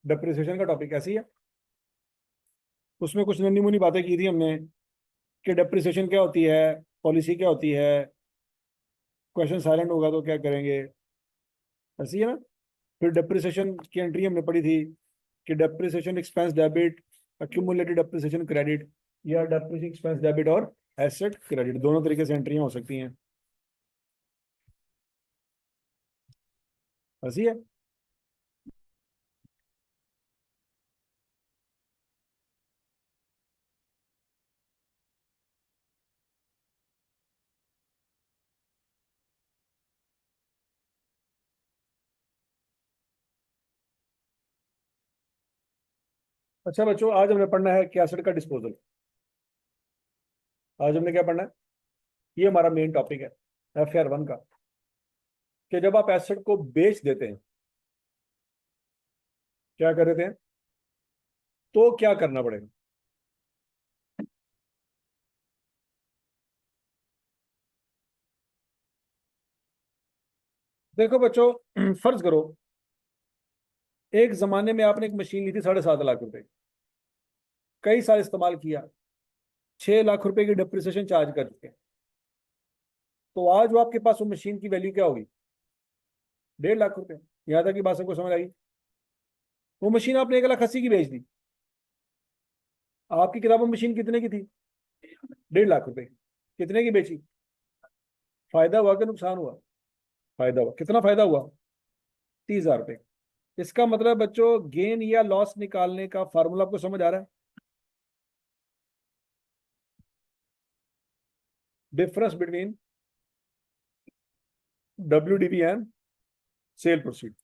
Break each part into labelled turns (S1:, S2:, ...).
S1: Depreciation का topic ऐसी है, उसमें कुछ नन्ही मुन्नी बातें की थी हमने कि डेप्रिसिएशन क्या होती है, पॉलिसी क्या होती है, क्वेश्चन साइलेंट होगा तो क्या करेंगे, ऐसी है ना। फिर डेप्रिसिएशन की एंट्री हमने पढ़ी थी कि depreciation expense debit, accumulated depreciation credit, या डेप्रिसिएशन एक्सपेंस डेबिट और एसेट क्रेडिट, दोनों तरीके से एंट्रियां हो सकती हैं, ऐसी है। अच्छा बच्चों, आज हमने पढ़ना है कि एसेट का डिस्पोजल। आज हमने क्या पढ़ना है, ये हमारा मेन टॉपिक है FR1 का, कि जब आप एसेट को बेच देते हैं, क्या कर देते हैं, तो क्या करना पड़ेगा। देखो बच्चों, फर्ज करो एक जमाने में आपने एक मशीन ली थी 7.5 लाख रुपए, कई साल इस्तेमाल किया, 6 लाख रुपए की डिप्रिसिएशन चार्ज कर चुके हैं, तो आज वो आपके पास वो मशीन की वैल्यू क्या होगी, 1.5 लाख रुपए। यहां तक की बात सबको समझ आई। वो मशीन आपने 1,80,000 की बेच दी, आपकी किताबों में मशीन कितने की थी, 1.5 लाख रुपए, कितने की बेची, फायदा हुआ कि नुकसान हुआ, फायदा हुआ। कितना फायदा हुआ, 30,000 रुपए। इसका मतलब बच्चों गेन या लॉस निकालने का फार्मूला आपको समझ आ रहा है, difference between WDV and cell proceed.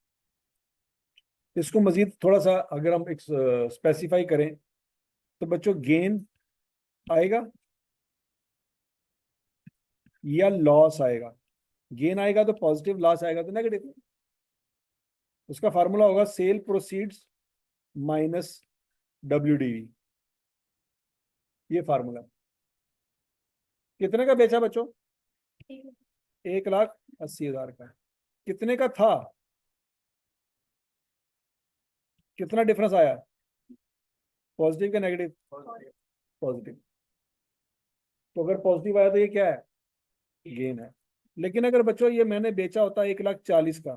S1: इसको मजीद थोड़ा सा अगर हम एक स्पेसिफाई करें, तो बच्चों गेन आएगा या लॉस आएगा, गेन आएगा तो पॉजिटिव, लॉस आएगा तो नेगेटिव। उसका फार्मूला होगा सेल प्रोसीड्स माइनस WDV, ये फार्मूला। कितने का बेचा बच्चों, 1,80,000 का। कितने का था, कितना डिफरेंस आया, पॉजिटिव का नेगेटिव, पॉजिटिव। तो अगर पॉजिटिव आया तो ये क्या है, गेन है। लेकिन अगर बच्चों ये मैंने बेचा होता 1,40,000 का,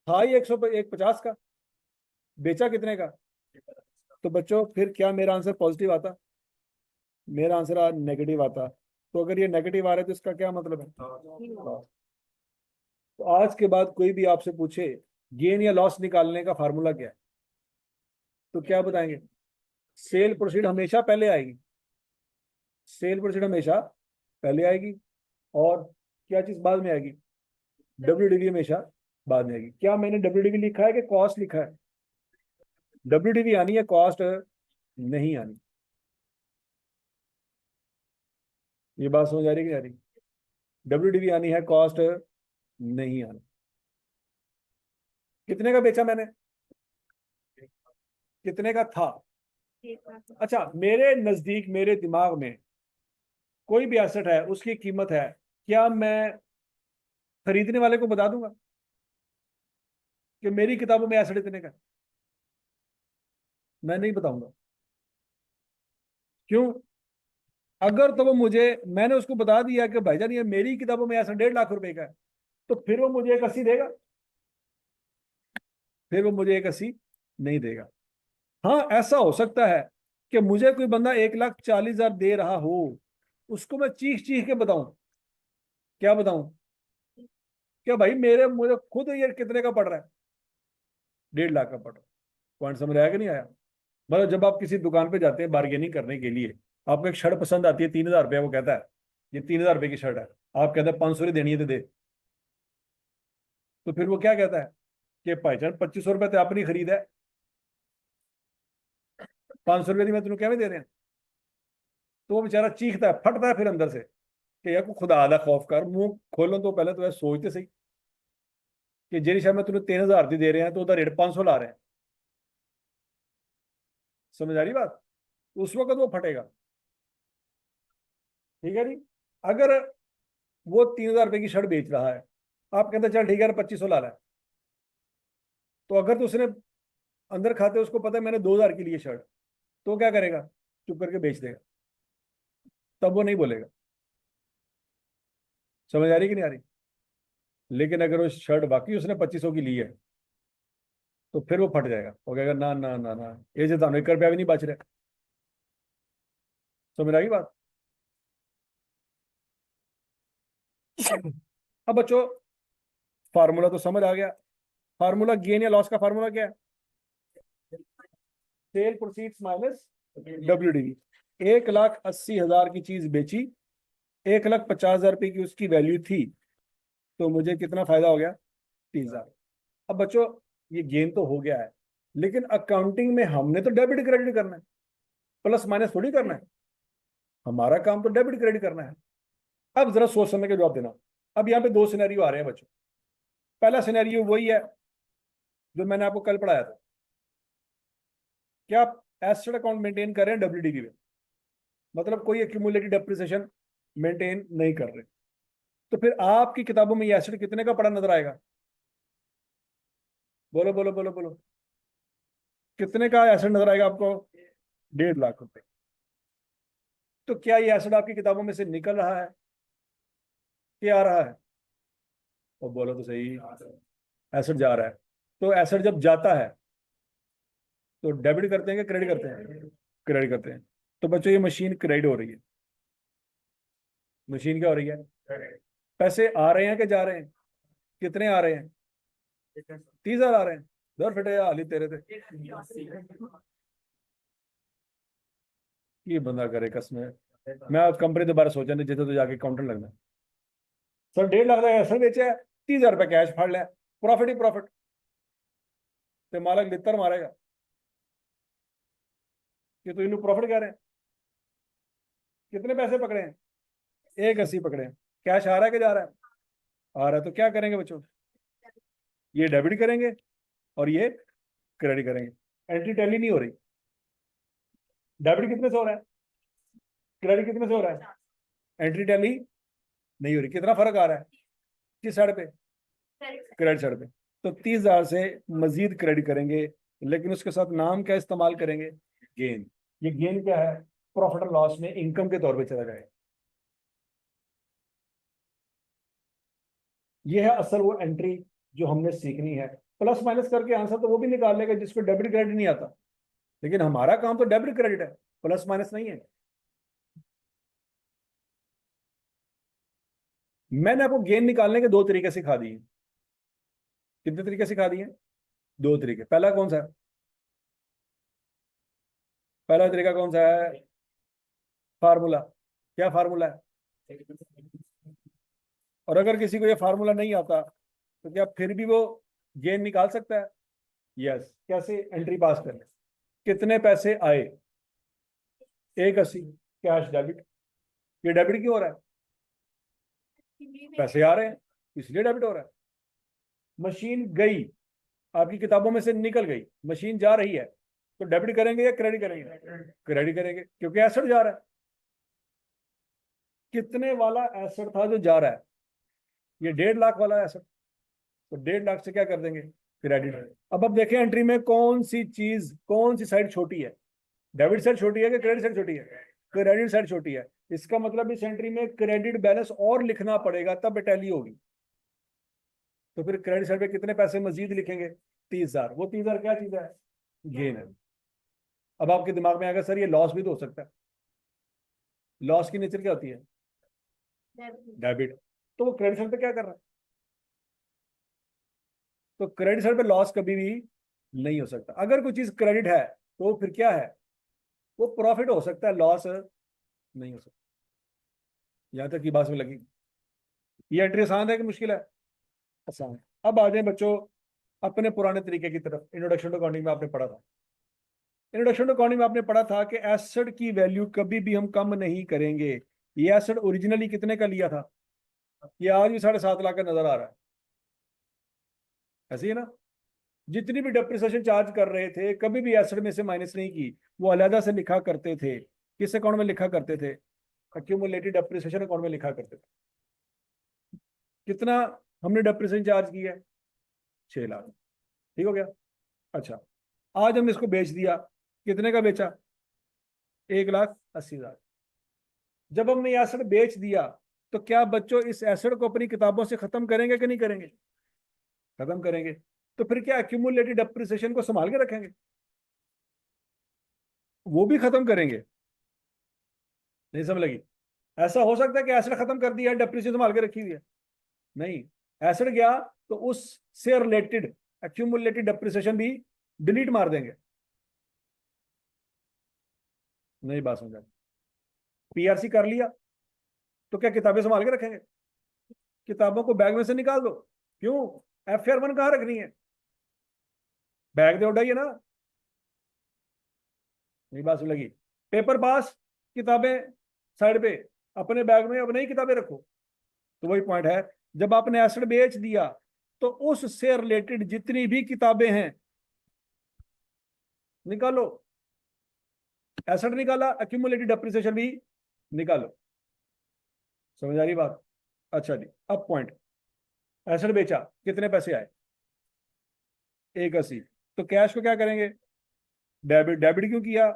S1: था ये 150 का, बेचा कितने का, तो बच्चों फिर क्या मेरा आंसर पॉजिटिव आता, मेरा आंसर नेगेटिव आता। तो अगर ये नेगेटिव आ रहा है तो इसका क्या मतलब है, लॉस। तो आज के बाद कोई भी आपसे पूछे गेन या लॉस निकालने का फार्मूला क्या है, तो क्या बताएंगे, सेल प्रोसीड हमेशा पहले आएगी, सेल प्रोसीड हमेशा पहले आएगी, और क्या चीज बाद में आएगी, WDV हमेशा बाद में आएगी। क्या मैंने WDV लिखा है कि कॉस्ट लिखा है, WDV आनी है, कॉस्ट नहीं आनी। ये बात समझ आ रही कि नहीं आ रही, WDV आनी है, कॉस्ट नहीं आनी। कितने का बेचा मैंने, कितने का था। अच्छा, मेरे नजदीक, मेरे दिमाग में कोई भी एसेट है, उसकी कीमत है, क्या मैं खरीदने वाले को बता दूंगा कि मेरी किताबों में एसेट इतने का है? मैं नहीं बताऊंगा। क्यों, अगर तो वो मुझे, मैंने उसको बता दिया कि भाईजान ये मेरी किताबों में एसेट 1.5 लाख रुपए का है, तो फिर वो मुझे 1,80 देगा, फिर वो मुझे 1,80 नहीं देगा। हाँ, ऐसा हो सकता है कि मुझे कोई बंदा 1,40,000 दे रहा हो, उसको मैं चीख चीख के बताऊं, क्या बताऊं, क्या भाई मेरे, मुझे खुद ये कितने का पड़ रहा है, 1.5 लाख का पड़ रहा है। पॉइंट समझ आया कि नहीं आया। मतलब जब आप किसी दुकान पे जाते हैं बार्गेनिंग करने के लिए, आपको एक शर्ट पसंद आती है 3,000 रुपया, वो कहता है ये 3,000 रुपये की शर्ट है, आप कहते हैं 500 देनी है तो दे, तो फिर वो क्या कहता है कि भाईजान 2,500 रुपये तो आपने खरीदा है, 500 रुपये की मैं तुम्हें क्या में दे रहे हैं। तो वो बेचारा चीखता है, फटता है फिर अंदर से कि यार को खुदा आला खौफ कर, मुंह खोलो तो पहले तो सोचते सही कि जेरी शायद मैं तुम्हें 3,000 दी दे रहे हैं तो उधर रेट 500 ला रहे हैं। समझ आ रही बात, उस वक्त वो फटेगा। ठीक है जी। अगर वो 3,000 रुपये की शर्ट बेच रहा है, आप कहते हैं चल ठीक है 2,500 ला रहा है, तो अगर तो उसने अंदर खाते उसको पता है मैंने 2,000 की ली है शर्ट, तो क्या करेगा? चुप करके बेच देगा, तब वो नहीं बोलेगा। समझ आ रही कि नहीं आ रही? लेकिन अगर वो शर्ट बाकी उसने 2500 की ली है, तो फिर वो फट जाएगा, वो कहेगा ना ना ना ना, ये जो थानू 1 रुपया भी नहीं बच रहा। समझ आ गई बात? अब बच्चों, फार्मूला तो समझ आ गया। फार्मूला गेन या लॉस का फार्मूला क्या है? Cell proceeds minus WDV। 1,80,000 की चीज बेची, 1,50,000 रुपए की उसकी वैल्यू थी, तो मुझे कितना फायदा हो गया? 30,000। अब बच्चों, ये गेन तो हो गया है, लेकिन अकाउंटिंग में हमने तो डेबिट क्रेडिट करना है, प्लस माइनस थोड़ी करना है। हमारा काम तो डेबिट क्रेडिट करना है। अब जरा सोच समझ के जवाब देना। अब यहाँ पे 2 सिनेरियो आ रहे हैं बच्चों। पहला सिनेरियो वही है जो मैंने आपको कल पढ़ाया था, क्या आप एसेट अकाउंट मेंटेन कर रहे हैं WDV में, मतलब कोई एक्यूमुलेटेड डेप्रिसिएशन मेंटेन नहीं कर रहे, तो फिर आपकी किताबों में ये एसेट कितने का पड़ा नजर आएगा? बोलो बोलो बोलो बोलो, कितने का एसेट नजर आएगा आपको? 1.5 लाख रुपए। तो क्या ये एसेट आपकी किताबों में से निकल रहा है कि आ रहा है? और बोलो तो सही, एसेट जा रहा है। तो एसेट जब जाता है तो डेबिट करते हैं कि क्रेडिट करते हैं? क्रेडिट करते हैं। तो बच्चों, ये मशीन क्रेडिट हो रही है। मशीन क्या हो रही है? पैसे आ रहे हैं कि जा रहे हैं? कितने आ रहे हैं? 30,000 आ रहे हैं। दर फिटे हाली तेरे थे। ये बंदा करे कसम है। मैं आज कंपनी दोबारा सोचा नहीं, जिसे तो जाके काउंटर लगना। सर 1.5 लाख का सर बेचा है, 30,000 रुपये कैश फाड़ लिया, प्रॉफिट ही प्रॉफिट। तो मालक लितर मारेगा कि तो इन्हों प्रॉफिट कह रहे हैं। कितने पैसे पकड़े हैं? 1,80 पकड़े हैं। कैश आ रहा है कि जा रहा है? आ रहा है। तो क्या करेंगे बच्चों? ये डेबिट करेंगे और ये क्रेडिट करेंगे। एंट्री टैली नहीं हो रही। डेबिट कितने से हो रहा है? क्रेडिट कितने से हो रहा है? एंट्री टैली नहीं हो रही। कितना फर्क आ रहा है? किस साइड पे? क्रेडिट साइड पे। तो 30,000 से मजीद क्रेडिट करेंगे, लेकिन उसके साथ नाम क्या इस्तेमाल करेंगे? गेन। ये गेन क्या है? प्रॉफिट और लॉस में इनकम के तौर पे चला जाएगा। ये है असल वो एंट्री जो हमने सीखनी है। प्लस माइनस करके आंसर तो वो भी निकाल लेगा जिसको डेबिट क्रेडिट नहीं आता, लेकिन हमारा काम तो डेबिट क्रेडिट है, प्लस माइनस नहीं है। मैंने आपको गेन निकालने के 2 तरीके सिखा दिए। कितने तरीके सिखा दिए? 2 तरीके। पहला कौन सा है? पहला तरीका कौन सा है? फार्मूला। क्या फार्मूला है? और अगर किसी को ये फार्मूला नहीं आता, तो क्या फिर भी वो गेन निकाल सकता है? यस। कैसे? एंट्री पास करने। कितने पैसे आए? 1,80। Cash debit. ये डेबिट क्यों हो रहा है? पैसे आ रहे हैं, इसलिए डेबिट हो रहा है। मशीन गई, आपकी किताबों में से निकल गई, मशीन जा रही है, तो डेबिट करेंगे या क्रेडिट करेंगे? क्रेडिट करेंगे, क्योंकि एसेट जा रहा है। कितने वाला एसेट था जो जा रहा है? ये 1.5 लाख वाला एसेट। तो 1.5 लाख से क्या कर देंगे? क्रेडिट। अब देखें एंट्री में कौन सी चीज, कौन सी साइड छोटी है? डेबिट साइड छोटी है कि क्रेडिट साइड छोटी है? क्रेडिट साइड छोटी है। इसका मतलब इस एंट्री में क्रेडिट बैलेंस और लिखना पड़ेगा, तब टैली होगी। तो फिर क्रेडिट साइड पे कितने पैसे मजीद लिखेंगे? 30,000। वो 30,000 क्या चीज है? गेन है। अब आपके दिमाग में आएगा सर ये लॉस भी तो हो सकता है। लॉस की नेचर क्या होती है? डेबिट। तो वो क्रेडिट साइड पे क्या कर रहा है? तो क्रेडिट साइड पे लॉस कभी भी नहीं हो सकता। अगर कोई चीज क्रेडिट है तो फिर क्या है? वो प्रॉफिट हो सकता है, लॉस नहीं हो सकता। यहां तक की बात में लगी। ये एंट्री आसान है कि मुश्किल है? आसान है। अब आ जाए बच्चों अपने पुराने तरीके की तरफ। इंट्रोडक्शन टू अकाउंटिंग में आपने पढ़ा था, इंट्रोडक्शन टू अकाउंटिंग में आपने पढ़ा था कि एसेट की वैल्यू कभी भी हम कम नहीं करेंगे। ये एसेट ओरिजिनली कितने का लिया था? ये आज भी 7.5 लाख का नजर आ रहा है। ऐसे ही है ना? जितनी भी डेप्रिसिएशन चार्ज कर रहे थे, कभी भी एसेट में से माइनस नहीं की, वो अलहदा से लिखा करते थे। किस अकाउंट में लिखा करते थे? एक्यूमुलेटेड डेप्रिसिएशन अकाउंट में लिखा करते थे। कितना हमने डेप्रिसिएशन चार्ज किया है? 6 लाख। ठीक हो गया। अच्छा, आज हमने इसको बेच दिया, कितने का बेचा? 1,80,000। जब हमने ये एसेट बेच दिया तो क्या बच्चों इस एसेट को अपनी किताबों से खत्म करेंगे कि नहीं करेंगे? खत्म करेंगे। तो फिर क्या एक्यूमुलेटेड डेप्रिसिएशन को संभाल के रखेंगे? वो भी खत्म करेंगे। नहीं समझ लगी? ऐसा हो सकता है कि एसेट खत्म कर दिया, डेप्रिसिएशन संभाल के रखी हुई है? नहीं। एसेट गया तो उससे रिलेटेड एक्यूमुलेटेड डेप्रिसिएशन भी डिलीट मार देंगे। नहीं बात समझा? पीआरसी कर लिया तो क्या किताबें संभाल के रखेंगे? किताबों को बैग में से निकाल दो। क्यों? FR1 कहाँ रखनी है? बैग दे उठाइए ना। नहीं बात समझ लगी? पेपर पास, किताबें साइड पे, अपने बैग में अब नई किताबें रखो। तो वही पॉइंट है, जब आपने एसेट बेच दिया तो उससे रिलेटेड जितनी भी किताबें हैं निकालो। एसेट निकाला, एक्यूमुलेटेड डेप्रिसिएशन भी निकालो। समझ आ रही बात? अच्छा जी, अब पॉइंट, एसेट बेचा, कितने पैसे आए? 1,80। तो कैश को क्या करेंगे? डेबिट। डेबिट क्यों किया?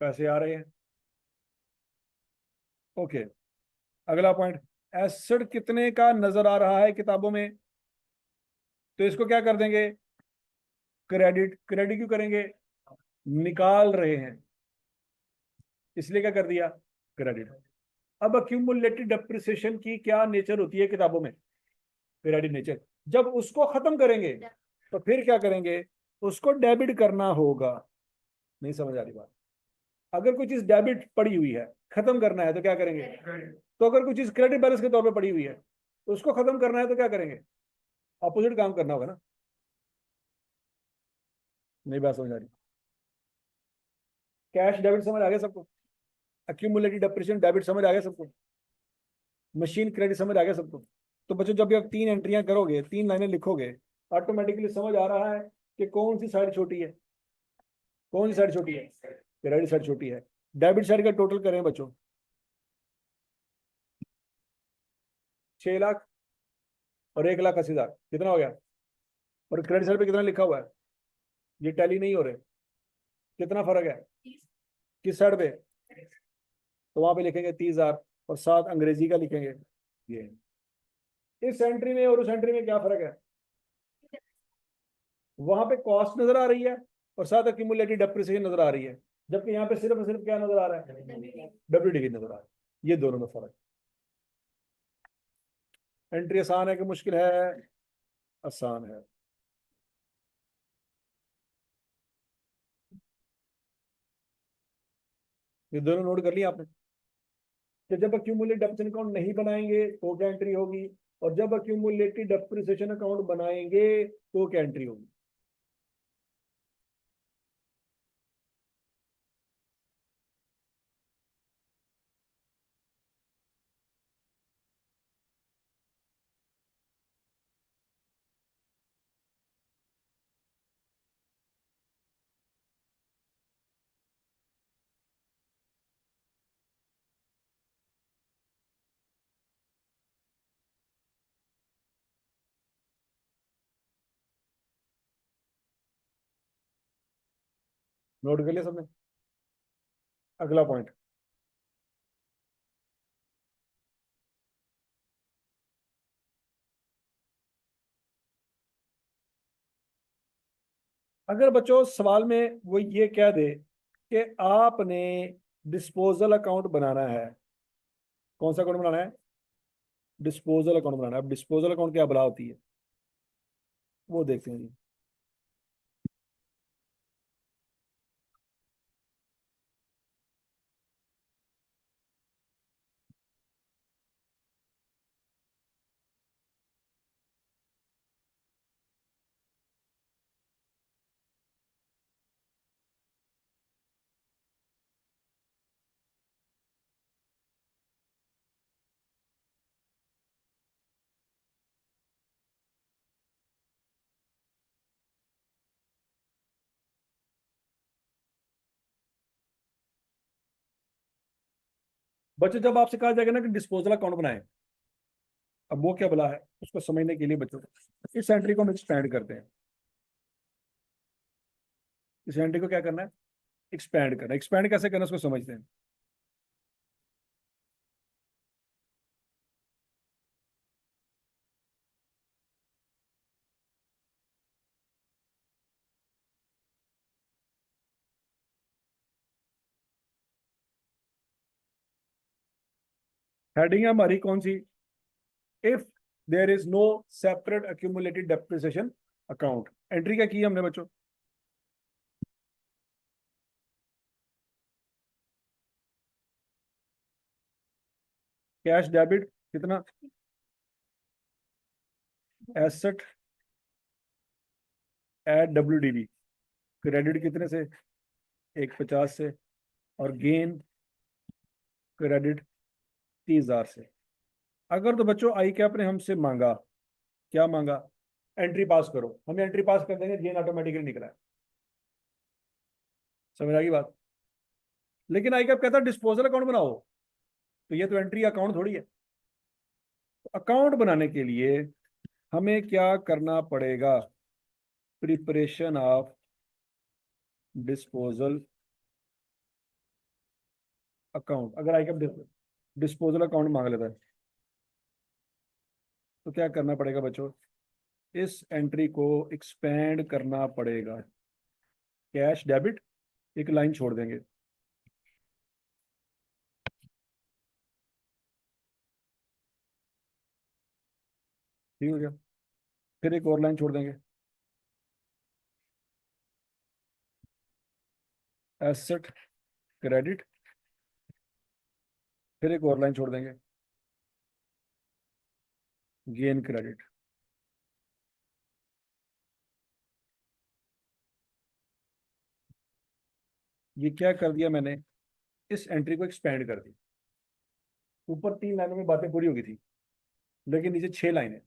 S1: पैसे आ रहे हैं। ओके। अगला पॉइंट, एसेट कितने का नजर आ रहा है किताबों में? तो इसको क्या कर देंगे? क्रेडिट। क्रेडिट क्यों करेंगे? निकाल रहे हैं, इसलिए क्या कर दिया? क्रेडिट। अब अक्यूमुलेटेड डेप्रिसिएशन की क्या नेचर होती है किताबों में? Credit nature. जब उसको खत्म करेंगे तो फिर क्या करेंगे? उसको डेबिट करना होगा। नहीं समझ आ रही बात? अगर कोई चीज डेबिट पड़ी हुई है, खत्म करना है तो क्या करेंगे? तो अगर कोई चीज क्रेडिट बैलेंस के तौर पे पड़ी हुई है तो उसको खत्म करना है तो क्या करेंगे? अपोजिट काम करना होगा ना। नहीं बात समझ आ रही? कैश डेबिट समझ आ गया सबको? एक्यूमुलेटेड डेप्रिसिएशन डेबिट समझ आ गया सबको? मशीन क्रेडिट समझ आ गया सबको? तो बच्चों जब भी आप 3 एंट्रियां करोगे, 3 लाइनें लिखोगे, ऑटोमेटिकली समझ आ रहा है कि कौन सी साइड छोटी है, कौन सी साइड छोटी है? क्रेडिट साइड छोटी है। डेबिट साइड का टोटल करें बच्चों, 6 लाख और 1,80,000, कितना हो गया? और क्रेडिट साइड पे कितना लिखा हुआ है? ये टैली नहीं हो रहे। कितना फर्क है? किस साइड पे? तो वहां पे लिखेंगे 30,000 और साथ अंग्रेजी का लिखेंगे ये। इस एंट्री में और उस एंट्री में क्या फर्क है? वहां पे कॉस्ट नजर आ रही है और साथ एक्यूमुलेटेड डेप्रिसिएशन नजर आ रही है, जबकि यहाँ पे सिर्फ और सिर्फ क्या नजर आ रहा है? WDV नजर आ रहा है। ये दोनों में फर्क। एंट्री आसान है कि मुश्किल है? आसान है। ये दोनों नोट कर लिया आपने? कि जब अक्यूमुलेटेड डेप्रिसिएशन अकाउंट नहीं बनाएंगे तो क्या एंट्री होगी, और जब अक्यूमुलेटेड डेप्रिसिएशन अकाउंट बनाएंगे तो क्या एंट्री होगी? नोट कर लिया सबने? अगला पॉइंट, अगर बच्चों सवाल में वो ये कह दे कि आपने डिस्पोजल अकाउंट बनाना है, कौन सा अकाउंट बनाना है? डिस्पोजल अकाउंट बनाना है। अब डिस्पोजल अकाउंट क्या बला होती है वो देखते हैं जी। बच्चों जब आपसे कहा जाएगा ना कि डिस्पोजल अकाउंट बनाए, अब वो क्या बला है उसको समझने के लिए बच्चों इस एंट्री को हम एक्सपेंड करते हैं। इस एंट्री को क्या करना है, एक्सपैंड करना है। एक्सपैंड कैसे करना है उसको समझते हैं। हेडिंग है हमारी कौन सी, if there is no separate accumulated depreciation account. Entry क्या की हमने बच्चों, कैश डेबिट कितना, एसेट एट WDV, क्रेडिट कितने से, 150 से, और गेन क्रेडिट 30,000 से। अगर तो बच्चों आई कैप ने हमसे मांगा, क्या मांगा, एंट्री पास करो, हम एंट्री पास कर देंगे, गेन ऑटोमेटिकली निकला है। समझ आ गई बात। लेकिन आई कैप कहता है डिस्पोजल अकाउंट बनाओ, तो ये तो एंट्री अकाउंट थोड़ी है। तो अकाउंट बनाने के लिए हमें क्या करना पड़ेगा, प्रिपरेशन ऑफ डिस्पोजल अकाउंट। अगर आई कैप डिस्पोजल अकाउंट मांग लेता है तो क्या करना पड़ेगा बच्चों, इस एंट्री को एक्सपेंड करना पड़ेगा। कैश डेबिट एक लाइन छोड़ देंगे, ठीक हो गया। फिर एक और लाइन छोड़ देंगे, एसेट क्रेडिट, फिर एक और लाइन छोड़ देंगे, गेन क्रेडिट। ये क्या कर दिया मैंने, इस एंट्री को एक्सपेंड कर दी। ऊपर 3 लाइनों में बातें पूरी होगी थी, लेकिन नीचे 6 लाइनें।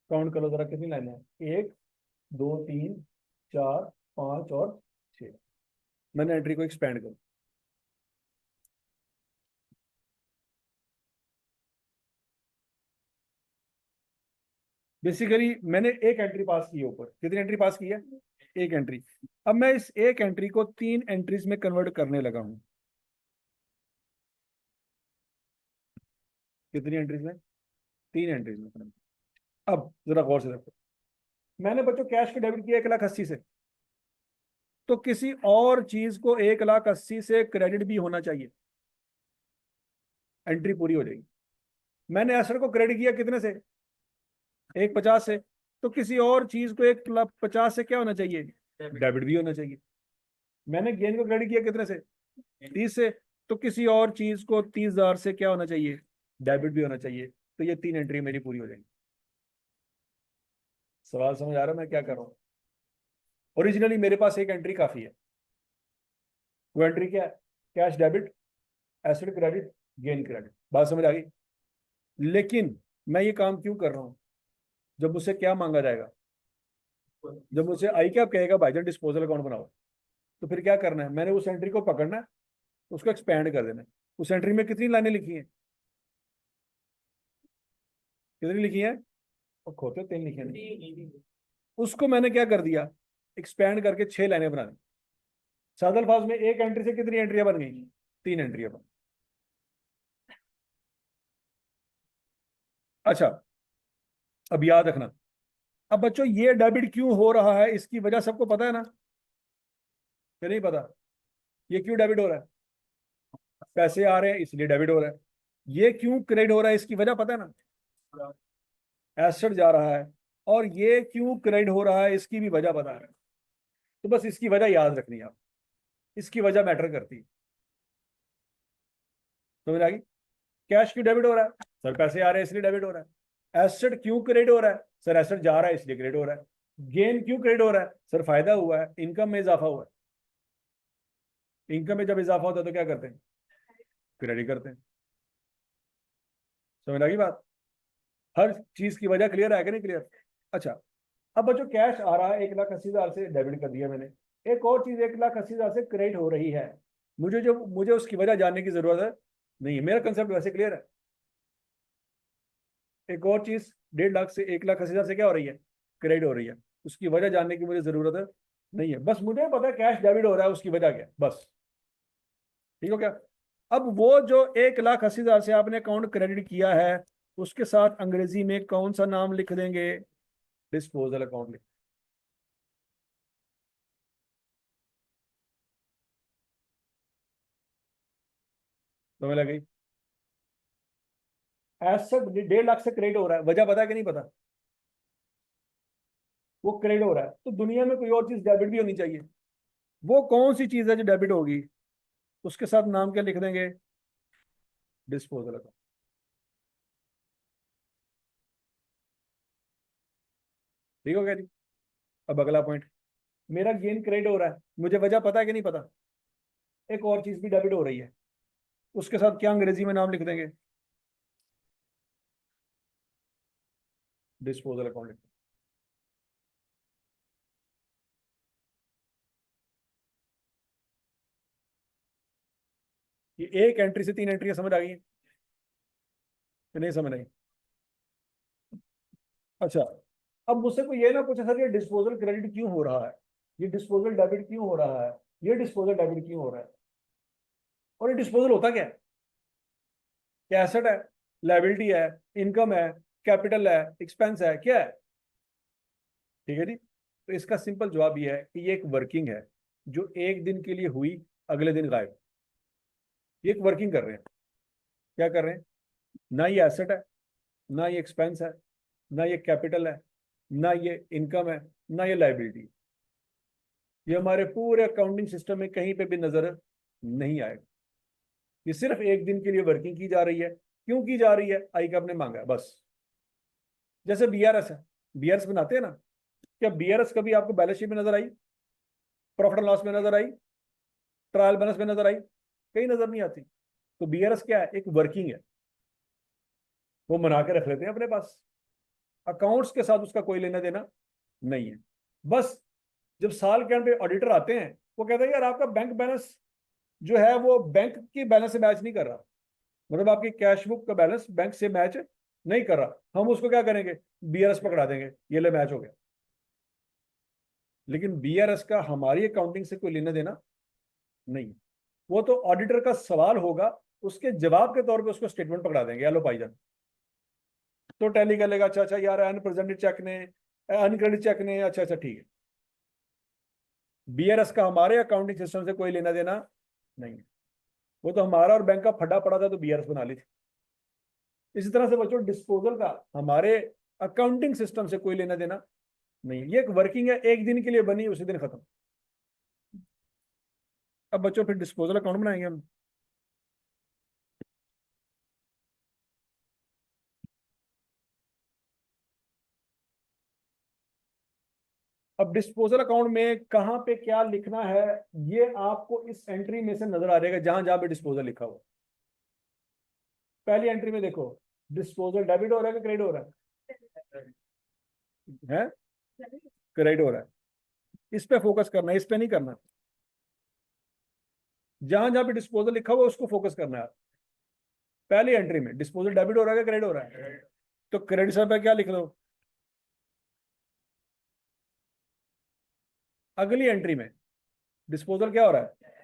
S1: काउंट करो जरा कितनी लाइनें हैं, 1 2 3 4 5 और 6। मैंने एंट्री को एक्सपेंड कर, बेसिकली मैंने एक एंट्री पास की है ऊपर। कितनी एंट्री पास की है, एक एंट्री। अब मैं इस एक एंट्री को 3 एंट्रीज में कन्वर्ट करने लगा हूं। कितनी एंट्रीज में, 3 एंट्रीज में। अब जरा गौर से देखो, मैंने बच्चों कैश के डेबिट किया 1,80,000 से, तो किसी और चीज को 1,80,000 से क्रेडिट भी होना चाहिए, एंट्री पूरी हो जाएगी। मैंने एसेट को क्रेडिट किया कितने से, 1,50,000 से, तो किसी और चीज को 1,50,000 से क्या होना चाहिए, डेबिट भी होना चाहिए। मैंने गेन को क्रेडिट किया कितने से, 30 से, तो किसी और चीज को 30,000 से क्या होना चाहिए, डेबिट भी होना चाहिए। तो ये 3 एंट्री मेरी पूरी हो जाएगी। सवाल समझ आ रहा है मैं क्या कर रहा हूँ। ओरिजिनली मेरे पास एक एंट्री काफी है, वो एंट्री क्या है, cash debit, asset credit, gain credit. बात समझ आ गई। लेकिन मैं ये काम क्यों कर रहा हूँ, जब मुझसे क्या मांगा जाएगा, जब मुझसे आई क्या कहेगा भाईजान डिस्पोजल अकाउंट बनाओ, तो फिर क्या करना है, मैंने उस एंट्री को पकड़ना है, उसको एक्सपेंड कर देना है। उस एंट्री में कितनी लाइनें लिखी हैं, कितनी लिखी हैं, और खोते 3 लिखे हैं। उसको मैंने क्या कर दिया, एक्सपेंड करके 6 लाइनें बना दी। सादल अल्फाज में एक एंट्री से कितनी एंट्रियां बन गई, 3 एंट्रियां बन। अच्छा, अब याद रखना, अब बच्चों ये डेबिट क्यों हो रहा है, इसकी वजह सबको पता है ना, क्या नहीं पता, ये क्यों डेबिट हो रहा है, पैसे आ रहे हैं इसलिए डेबिट हो रहा है। ये क्यों क्रेडिट हो रहा है, इसकी वजह पता है ना, एसेट जा रहा है। और ये क्यों क्रेडिट हो रहा है, इसकी भी वजह पता है। तो बस इसकी वजह याद रखनी है आप, इसकी वजह मैटर करती है। समझ आ गई। कैश क्यों डेबिट हो रहा है, सर पैसे आ रहे हैं इसलिए डेबिट हो रहा है। एसेट क्यों क्रेडिट हो रहा है, सर एसेट जा रहा है इसलिए क्रेडिट हो रहा है। गेन क्यों क्रेडिट हो रहा है, सर फायदा हुआ है, इनकम में इजाफा हुआ है। इनकम में जब इजाफा होता है तो क्या करते हैं, क्रेडिट करते हैं। समझ आ गई बात। हर चीज की वजह क्लियर है कि नहीं क्लियर। अच्छा, अब बच्चों कैश आ रहा है 1,80,000 से, डेबिट कर दिया मैंने। एक और चीज 1,80,000 से क्रेडिट हो रही है, मुझे उसकी वजह जानने की जरूरत है नहीं, मेरा कंसेप्ट वैसे क्लियर है। एक और चीज 1,50,000 से 1,80,000 से क्या हो रही है, क्रेडिट हो रही है, उसकी वजह जानने की मुझे जरूरत है नहीं है, बस मुझे पता है कैश डेबिट हो रहा है, उसकी वजह क्या है, बस। ठीक हो क्या? अब वो जो 1,80,000 से आपने अकाउंट क्रेडिट किया है, उसके साथ अंग्रेजी में कौन सा नाम लिख देंगे? डिस्पोजल अकाउंट लिख। तो मैं लगी एसेट 1.5 लाख से क्रेडिट हो रहा है, वजह पता है कि नहीं पता? वो क्रेडिट हो रहा है, तो दुनिया में कोई और चीज डेबिट भी होनी चाहिए। वो कौन सी चीज है जो डेबिट होगी? उसके साथ नाम क्या लिख देंगे? Disposal account. ठीक हो गया जी? अब अगला पॉइंट, मेरा गेन क्रेडिट हो रहा है, मुझे वजह पता है कि नहीं पता? एक और चीज भी डेबिट हो रही है, उसके साथ क्या अंग्रेजी में नाम लिख देंगे? Disposal account. ये एक एंट्री से 3 एंट्री समझ आ गई है कि नहीं समझ आई? अच्छा, अब मुझसे कोई ये ना पूछे सर ये डिस्पोजल क्रेडिट क्यों हो रहा है, ये डिस्पोजल डेबिट क्यों हो रहा है, ये डिस्पोजल डेबिट क्यों हो रहा है, और ये डिस्पोजल होता क्या है? क्या एसेट है, लायबिलिटी है, इनकम है, कैपिटल है, एक्सपेंस है, क्या है? ठीक है जी? तो इसका सिंपल जवाब ये है कि ये एक वर्किंग है जो एक दिन के लिए हुई, अगले दिन गायब। ये एक वर्किंग कर रहे हैं। क्या कर रहे हैं? ना ये एसेट है, ना ये एक्सपेंस है, ना ये कैपिटल है, ना ये इनकम है, ना ये लाइबिलिटी। ये हमारे पूरे अकाउंटिंग सिस्टम में कहीं पे भी नजर नहीं आएगा। ये सिर्फ एक दिन के लिए वर्किंग की जा रही है। क्यों की जा रही है? आई कैप ने मांगा है बस। जैसे बीआरएस है, बीआरएस बनाते हैं ना, क्या बीआरएस कभी आपको बैलेंस शीट में नजर आई, प्रॉफिट एंड लॉस में नजर आई, ट्रायल बैलेंस में नजर आई? कहीं नजर नहीं आती। तो बीआरएस क्या है? एक वर्किंग है, वो बना के रख लेते हैं अपने पास। अकाउंट्स के साथ उसका कोई लेना देना नहीं है। बस जब साल के एंड पे ऑडिटर आते हैं, वो कहते हैं यार आपका बैंक बैलेंस जो है वो बैंक की बैलेंस से मैच नहीं कर रहा, मतलब आपकी कैश बुक का बैलेंस बैंक से मैच नहीं कर रहा, हम उसको क्या करेंगे? बीआरएस पकड़ा देंगे, ये ले मैच हो गया। लेकिन बीआरएस का हमारी अकाउंटिंग से कोई लेना देना नहीं। वो तो ऑडिटर का सवाल होगा, उसके जवाब के तौर पे उसको स्टेटमेंट पकड़ा देंगे, हेलो भाईजान। तो टैली कर लेगा, अच्छा अच्छा यार अनप्रेजेंटेड चेक ने, अनक्रेडिट चेक ने, अच्छा अच्छा ठीक है। बीआरएस का हमारे अकाउंटिंग सिस्टम से कोई लेना देना नहीं है। वो तो हमारा और बैंक का फटा पड़ा था तो बीआरएस बना ली थी। इसी तरह से बच्चों डिस्पोजल का हमारे अकाउंटिंग सिस्टम से कोई लेना देना नहीं है। ये एक वर्किंग है, एक दिन के लिए बनी, उसी दिन खत्म। अब बच्चों फिर डिस्पोजल अकाउंट बनाएंगे हम। अब डिस्पोजल अकाउंट में कहां पे क्या लिखना है, ये आपको इस एंट्री में से नजर आ जाएगा, जहां जहां पे डिस्पोजल लिखा हुआ। पहली एंट्री में देखो, डिस्पोजल डेबिट हो रहा है कि क्रेडिट हो रहा है? क्रेडिट हो रहा है। इस पे फोकस करना है, इस पे नहीं करना। जहां जहां पे डिस्पोजल लिखा हुआ है उसको फोकस करना है। पहली एंट्री में डिस्पोजल डेबिट हो रहा है कि क्रेडिट हो रहा है? तो क्रेडिट साइड पे क्या लिख दो? अगली एंट्री में डिस्पोजल क्या हो रहा है,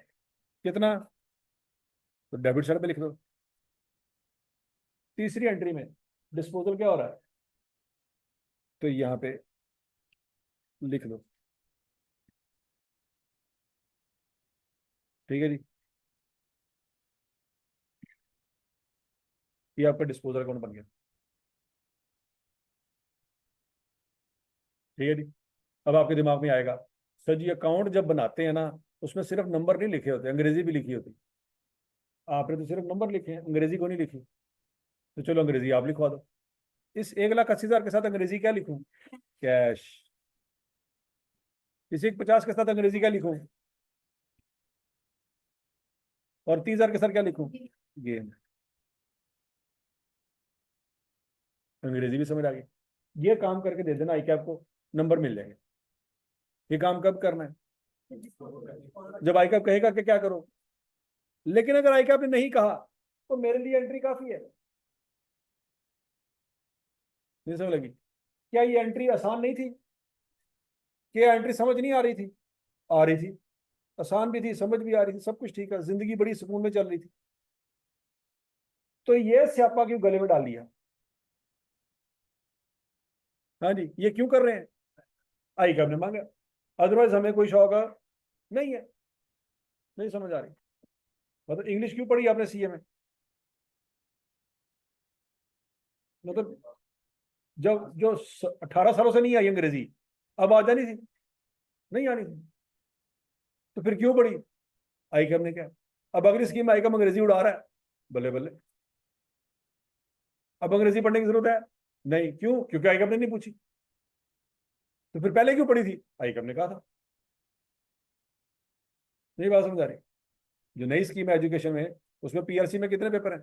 S1: कितना? तो डेबिट साइड पे लिख दो। तीसरी एंट्री में डिस्पोजल क्या हो रहा है, तो यहाँ पे लिख दो। ठीक है जी? ये आपका डिस्पोजल अकाउंट बन गया। ठीक है जी? अब आपके दिमाग में आएगा, सर जी अकाउंट जब बनाते हैं ना, उसमें सिर्फ नंबर नहीं लिखे होते, अंग्रेजी भी लिखी होती। आपने तो सिर्फ नंबर लिखे हैं, अंग्रेजी को नहीं लिखी। तो चलो अंग्रेजी आप लिखवा दो। इस 1,80,000 के साथ अंग्रेजी क्या लिखूं? कैश। इस 1,50,000 के साथ अंग्रेजी क्या लिखूं? और 30,000 के साथ क्या लिखूं? गेम। अंग्रेजी भी समझ आ गई। ये काम करके दे देना आई कैप को, नंबर मिल जाएंगे। ये काम कब करना है? जब आई कैप कहेगा कि क्या करो। लेकिन अगर आई कैप ने नहीं कहा तो मेरे लिए एंट्री काफी है। नहीं समझ लगी? क्या ये एंट्री आसान नहीं थी? क्या एंट्री समझ नहीं आ रही थी? आ रही थी, आसान भी थी, समझ भी आ रही थी, सब कुछ ठीक है, जिंदगी बड़ी सुकून में चल रही थी। तो ये स्यापा क्यों गले में डाल लिया? हाँ जी, ये क्यों कर रहे हैं? आई कब ने मांगा, अदरवाइज हमें कोई शौक नहीं है। नहीं समझ आ रही, मतलब इंग्लिश क्यों पढ़ी आपने सीए में? मतलब जब जो 18 सालों से नहीं आई अंग्रेजी, अब आ जानी थी? नहीं आनी थी, तो फिर क्यों पढ़ी? आई कब ने क्या, अब अगली स्कीम आई कब अंग्रेजी उड़ा रहा है, बल्ले बल्ले। अब अंग्रेजी पढ़ने की जरूरत है? नहीं, क्यों? क्योंकि आई कब ने नहीं पूछी। तो फिर पहले क्यों पढ़ी थी? आई कब ने कहा था। नहीं बात समझ आ रही? जो नई स्कीम है एजुकेशन में, उसमें पीआरसी में कितने पेपर हैं?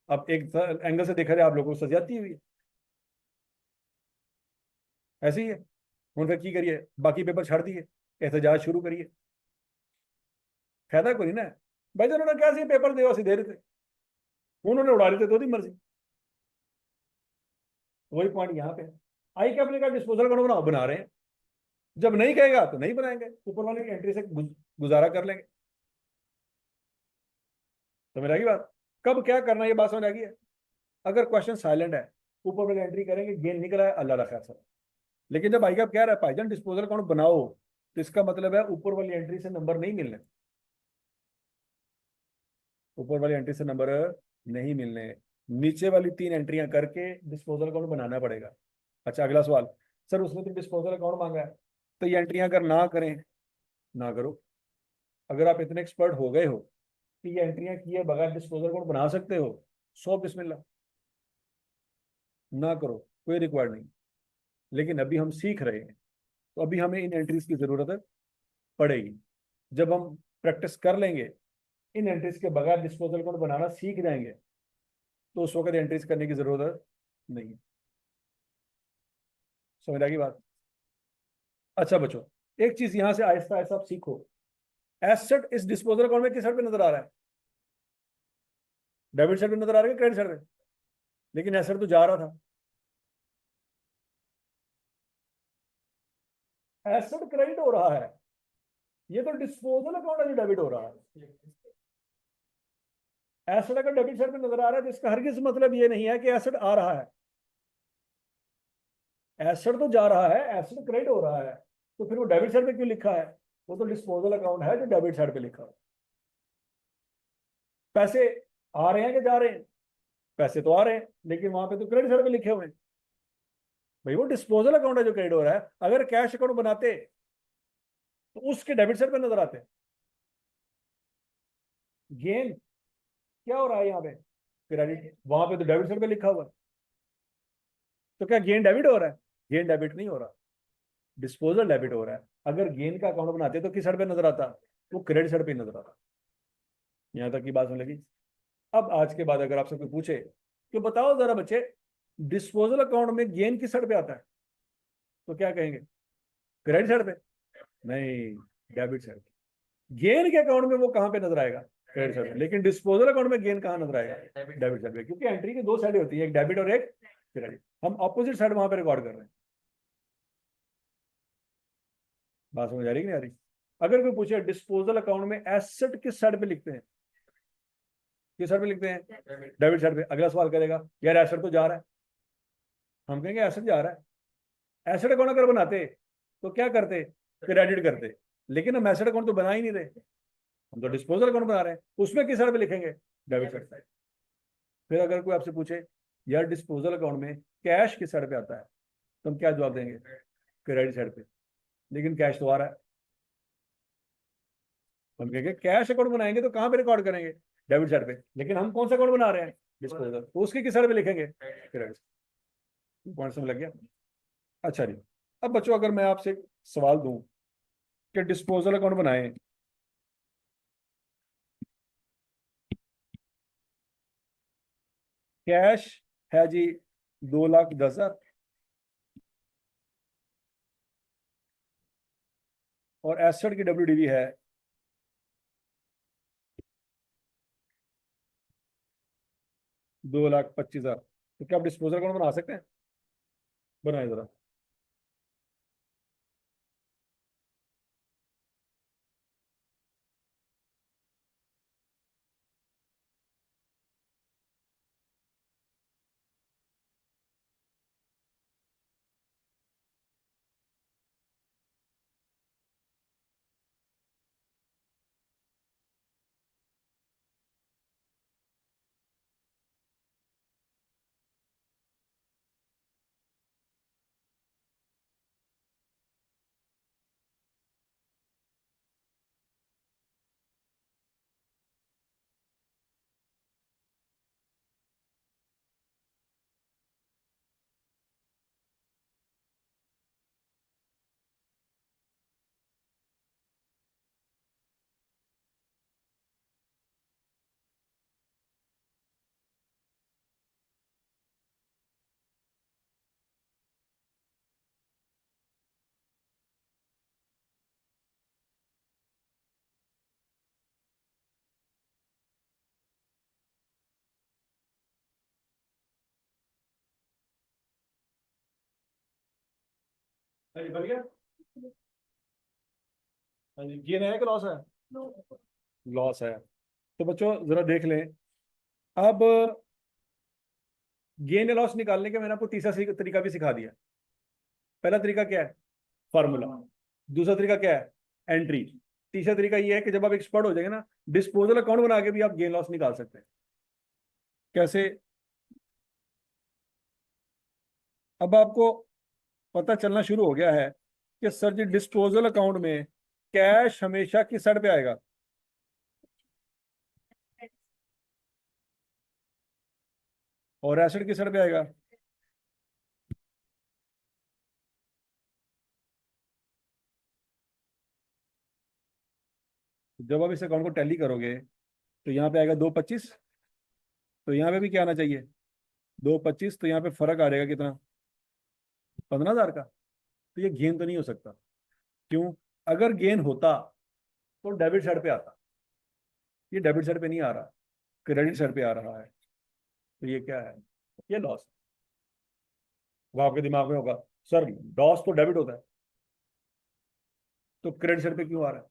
S1: अब एक एंगल से देखा जाए आप लोगों को सजाती हुई है, ऐसे ही है। ਹੁਣ फिर की करिए, बाकी पेपर छाड़ दिए, एहतजाज शुरू करिए, फायदा कोई ना है। भाई उन्होंने क्या सी पेपर दे असं दे रहे थे, उन्होंने उड़ा रहे थे तो मर्जी। वही पॉइंट यहाँ पे आई कि अपने का डिस्पोजल कौन बना रहे हैं, जब नहीं कहेगा तो नहीं बनाएंगे, ऊपर वाले की एंट्री से गुजारा कर लेंगे। समझ आएगी बात? कब क्या करना ये बात समझ आ गई है? अगर क्वेश्चन साइलेंट है, ऊपर वाले एंट्री करेंगे, गेन निकला है, अल्लाह रखा सर। लेकिन जब आई कह रहा है भाईजान डिस्पोजल अकाउंट बनाओ, तो इसका मतलब है ऊपर वाली एंट्री से नंबर नहीं मिलने, ऊपर वाली एंट्री से नंबर नहीं मिलने, नीचे वाली 3 एंट्रियां करके डिस्पोजल अकाउंट बनाना पड़ेगा। अच्छा अगला सवाल, सर उसने तो डिस्पोजल अकाउंट मांगा है, तो ये एंट्रियां अगर ना करें, ना करो। अगर आप इतने एक्सपर्ट हो गए हो कि ये एंट्रियां किए बगैर डिस्पोजल अकाउंट बना सकते हो, सो बिस्मिल्लाह, ना करो, कोई रिक्वायर्ड नहीं। लेकिन अभी हम सीख रहे हैं, तो अभी हमें इन एंट्रीज की जरूरत पड़ेगी। जब हम प्रैक्टिस कर लेंगे, इन एंट्रीज के बगैर डिस्पोजल अकाउंट बनाना सीख जाएंगे, तो उस वक्त एंट्रीज करने की जरूरत नहीं है। समझ आ गई बात? अच्छा बच्चों, एक चीज यहां से आहिस्ता आहिस्ता आप सीखो, एसेट इस डिस्पोजल अकाउंट में किस साइड पे नजर आ रहा है? डेबिट साइड पे नजर आ रहा है, क्रेडिट साइड पे? लेकिन एसेट तो जा रहा था। एसेट क्रेडिट हो रहा है, ये तो डिस्पोजल अकाउंट है जो डेबिट हो रहा है। एसेट अगर डेबिट साइड पे नजर आ रहा है, तो इसका हरगिज मतलब ये नहीं है कि एसेट आ रहा है। एसेट तो जा रहा है, एसेट क्रेडिट हो रहा है, तो फिर वो डेबिट साइड पे क्यों लिखा है? वो तो डिस्पोजल अकाउंट है जो डेबिट साइड पे लिखा है। पैसे आ रहे हैं कि जा रहे हैं? पैसे तो आ रहे हैं, लेकिन वहां पे तो क्रेडिट साइड पे लिखे हुए हैं। भाई वो डिस्पोजल अकाउंट है जो क्रेडिट हो रहा है, अगर कैश अकाउंट बनाते तो उसके डेबिट साइड पे नजर आते। गेन क्या हो रहा है यहाँ पे? क्रेडिट, वहां पे तो डेबिट साइड पे लिखा हुआ है। तो क्या गेन डेबिट हो रहा है? गेन डेबिट नहीं हो रहा, डिस्पोजल डेबिट हो रहा है। अगर गेन का अकाउंट बनाते तो किस साइड पे नजर आता? वो क्रेडिट साइड पे नजर आता। यहाँ तक की बात समझ लगी? अब आज के बाद अगर आपसे कोई पूछे कि बताओ जरा बच्चे, डिस्पोजल अकाउंट में गेन किस साइड पे आता है, तो क्या कहेंगे? क्रेडिट साइड पे? नहीं, डेबिट साइड पे। गेन के अकाउंट में वो कहां पे नजर आएगा? क्रेडिट साइड पे। लेकिन डिस्पोजल अकाउंट में गेन कहां नजर आएगा? डेबिट साइड पे, क्योंकि एंट्री की 2 साइड होती है, एक डेबिट और एक क्रेडिट। हम ऑपोजिट साइड वहां पे रिकॉर्ड कर रहे हैं। बात समझ आ रही कि नहीं आ रही? अगर कोई पूछे डिस्पोजल अकाउंट में एसेट किस साइड पे लिखते हैं, किस साइड पे लिखते हैं? डेबिट साइड पे। अगला सवाल करेगा यार एसेट तो जा रहा है, हम कहेंगे एसेट जा रहा है। एसेट अकाउंट अगर बनाते तो क्या करते? क्रेडिट करते। लेकिन हम एसेट अकाउंट तो बना ही नहीं रहे, हम तो डिस्पोजल अकाउंट बना रहे हैं, उसमें किस साइड पे लिखेंगे? Debit side. फिर अगर कोई आपसे पूछे यार डिस्पोजल अकाउंट में कैश किस साइड पे आता है, तो हम क्या जवाब देंगे? क्रेडिट साइड पे। लेकिन कैश तो आ रहा है, हम कहेंगे कैश अकाउंट बनाएंगे तो कहां पे रिकॉर्ड करेंगे? डेबिट साइड पे। लेकिन हम कौन सा अकाउंट बना रहे हैं? डिस्पोजल, तो उसके किस साइड पे लिखेंगे? क्रेडिट। पॉइंट समझ लग गया? अच्छा जी, अब बच्चों अगर मैं आपसे एक सवाल दूं कि डिस्पोजल अकाउंट बनाए, कैश है जी 2,10,000, और एसेट की WDV है 2,25,000, तो क्या आप डिस्पोजल अकाउंट बना सकते हैं? बनाए जरा। बन गया। हाँ जी, गेन है कि लॉस है? लॉस है। तो बच्चों जरा देख लें। अब गेन या लॉस निकालने के मैंने आपको तीसरा तरीका भी सिखा दिया। पहला तरीका क्या है? फॉर्मूला। दूसरा तरीका क्या है? एंट्री। तीसरा तरीका ये है कि जब आप एक्सपर्ट हो जाएंगे ना, डिस्पोजल अकाउंट बना के भी आप गेन लॉस निकाल सकते हैं। कैसे? अब आपको पता चलना शुरू हो गया है कि सर जी डिस्पोजल अकाउंट में कैश हमेशा किस साइड पे आएगा? और एसेट किस साइड पे आएगा? जब आप इस अकाउंट को टैली करोगे तो यहाँ पे आएगा 225। तो यहाँ पे भी क्या आना चाहिए? 225। तो यहाँ पे फर्क आ जाएगा कितना? 15,000 का। तो ये गेन तो नहीं हो सकता। क्यों? अगर गेन होता तो डेबिट साइड पे आता। ये डेबिट साइड पे नहीं आ रहा, क्रेडिट साइड पे आ रहा है। तो ये क्या है? ये लॉस। वो आपके दिमाग में होगा, सर लॉस तो डेबिट होता है, तो क्रेडिट साइड पे क्यों आ रहा है?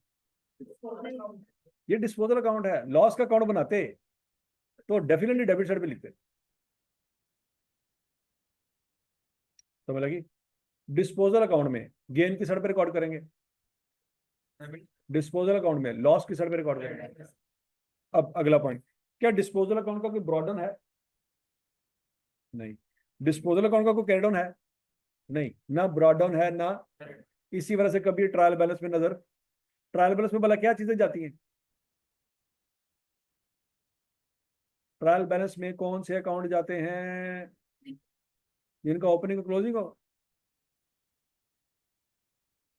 S1: ये डिस्पोजल अकाउंट है। लॉस का अकाउंट बनाते तो डेफिनेटली डेबिट साइड पे लिखते। समझ लगी? डिस्पोजल अकाउंट में गेन किस साइड पे रिकॉर्ड करेंगे? डिस्पोजल अकाउंट में लॉस किस साइड पे रिकॉर्ड करेंगे? अब अगला पॉइंट, क्या डिस्पोजल अकाउंट का कोई ब्रॉडन है? नहीं। डिस्पोजल अकाउंट का कोई कैरेट ऑन है? नहीं, ना ब्रॉडन है ना। इसी वजह से कभी ट्रायल बैलेंस में नजर, ट्रायल बैलेंस में भला क्या चीजें जाती हैं? ट्रायल बैलेंस में कौन से अकाउंट जाते हैं जिनका ओपनिंग और क्लोजिंग हो?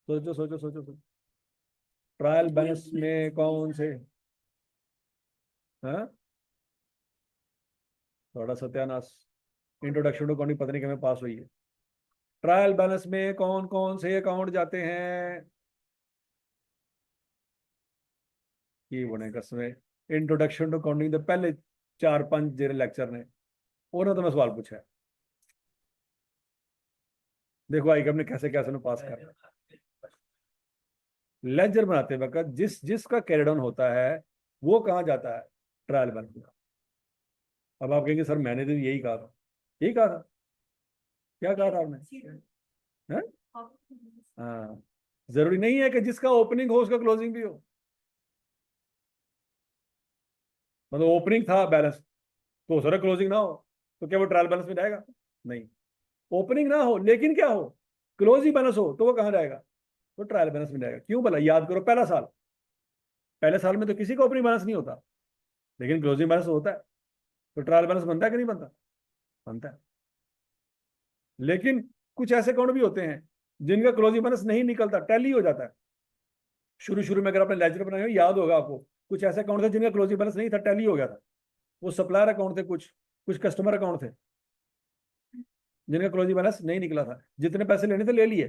S1: सोचो सोचो सोचो सोचो। ट्रायल बैलेंस में कौन से? हाँ, थोड़ा सत्यानाश। इंट्रोडक्शन टू अकाउंटिंग पता नहीं कि में पास हुई है। ट्रायल बैलेंस में कौन कौन से अकाउंट जाते हैं? ये बने कसमें। इंट्रोडक्शन टू अकाउंटिंग तो पहले 4-5 जेरे लेक्चर ने, उन्होंने तो मैं सवाल पूछा है। देखो आई हमने कैसे कैसे पास कर। लेजर बनाते वक्त जिस जिसका कैरी डाउन होता है वो कहाँ जाता है? ट्रायल बैलेंस में। अब आप कहेंगे सर मैंने तो यही कहा था। यही कहा था? क्या कहा था आपने? हैं? हाँ। जरूरी नहीं है कि जिसका ओपनिंग हो उसका क्लोजिंग भी हो। मतलब ओपनिंग था बैलेंस, तो हो सकता क्लोजिंग ना हो, तो क्या वो ट्रायल बैलेंस में जाएगा? नहीं। ओपनिंग ना हो लेकिन क्या हो, क्लोजिंग बैलेंस हो, तो वो कहाँ जाएगा? वो ट्रायल बैलेंस में जाएगा। क्यों भला? याद करो पहला साल। पहले साल में तो किसी का ओपनिंग बैलेंस नहीं होता, लेकिन क्लोजिंग बैलेंस होता है। तो ट्रायल बैलेंस बनता है कि नहीं बनता? बनता है। लेकिन कुछ ऐसे अकाउंट भी होते हैं जिनका क्लोजिंग बैलेंस नहीं निकलता, टैली हो जाता है। शुरू शुरू में अगर आपने लेजर बनाए हो याद होगा आपको, कुछ ऐसे अकाउंट थे जिनका क्लोजिंग बैलेंस नहीं था, टैली हो गया था। वो सप्लायर अकाउंट थे, कुछ कुछ कस्टमर अकाउंट थे जिनका क्लोजिंग बैलेंस नहीं निकला था। जितने पैसे लेने थे ले लिए,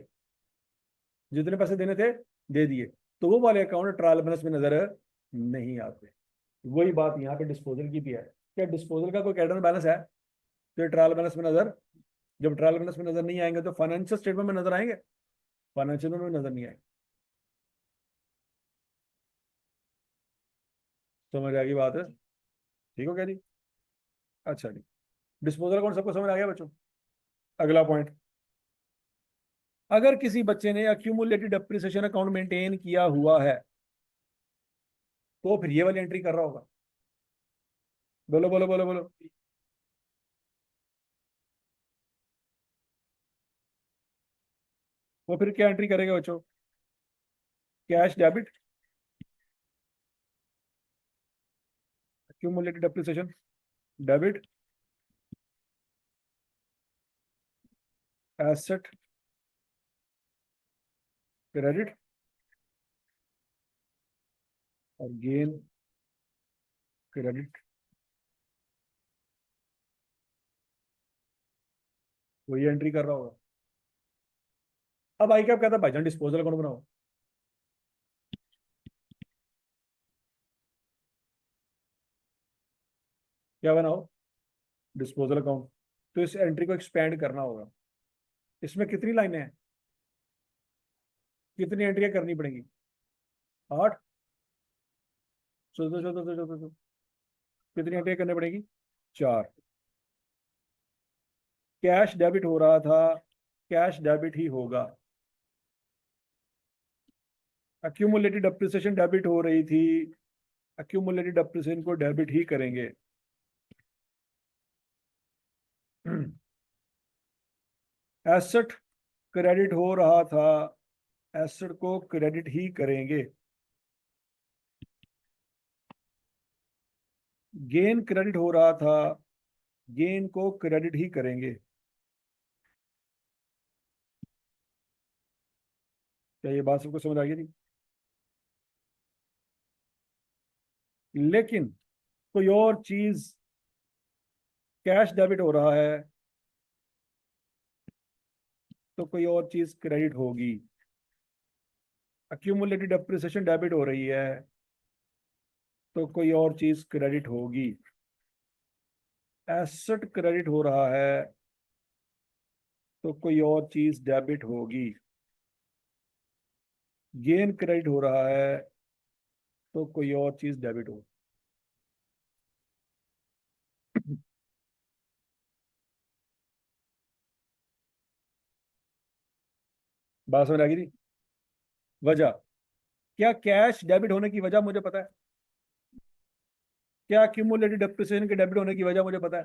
S1: जितने पैसे देने थे दे दिए। तो वो वाले अकाउंट ट्रायल बैलेंस में नजर नहीं आते। वही बात यहाँ पे डिस्पोजल की भी है। क्या डिस्पोजल का कोई कैडर बैलेंस है तो ये ट्रायल बैलेंस में नजर, जब ट्रायल बैलेंस में नजर नहीं आएंगे तो फाइनेंशियल स्टेटमेंट में नजर आएंगे? फाइनेंशियल में नजर नहीं आएंगे। समझ आ गई बात है? ठीक हो क्या जी? अच्छा जी। डिस्पोजल अकाउंट सबको समझ आ गया बच्चों? अगला पॉइंट, अगर किसी बच्चे ने अक्यूमुलेटेड डेप्रिसिएशन अकाउंट मेंटेन किया हुआ है तो फिर ये वाली एंट्री कर रहा होगा। बोलो बोलो बोलो बोलो। वो फिर क्या एंट्री करेगा बच्चों? Cash debit, accumulated depreciation debit, asset credit, और गेन क्रेडिट। वही एंट्री कर रहा होगा। अब आई क्या कहता है भाईजान डिस्पोजल अकाउंट बनाओ। क्या बनाओ? Disposal account. तो इस एंट्री को एक्सपेंड करना होगा। इसमें कितनी लाइनें हैं? कितनी एंट्रियां करनी पड़ेंगी? 8। सोचो सोचो सोचो सोचो, कितनी एंट्रियां करनी पड़ेगी? 4। कैश डेबिट हो रहा था, कैश डेबिट ही होगा। अक्यूमुलेटेड डेप्रिसिएशन डेबिट हो रही थी, अक्यूमुलेटेड डेप्रिसिएशन को डेबिट ही करेंगे। एसेट क्रेडिट हो रहा था, एसेट को क्रेडिट ही करेंगे। गेन क्रेडिट हो रहा था, गेन को क्रेडिट ही करेंगे। क्या ये बात सबको समझ आ गई थी? लेकिन कोई और चीज कैश डेबिट हो रहा है तो कोई और चीज क्रेडिट होगी। अक्यूमुलेटेड डेप्रिसिएशन डेबिट हो रही है तो कोई और चीज क्रेडिट होगी। एसेट क्रेडिट हो रहा है तो कोई और चीज डेबिट होगी। गेन क्रेडिट हो रहा है तो कोई और चीज डेबिट होगी। बात समझ आ गई थी? वजह क्या, कैश डेबिट होने की वजह मुझे पता है। क्या क्यूमुलेटेड डेप्रिसिएशन के डेबिट होने की वजह मुझे पता है।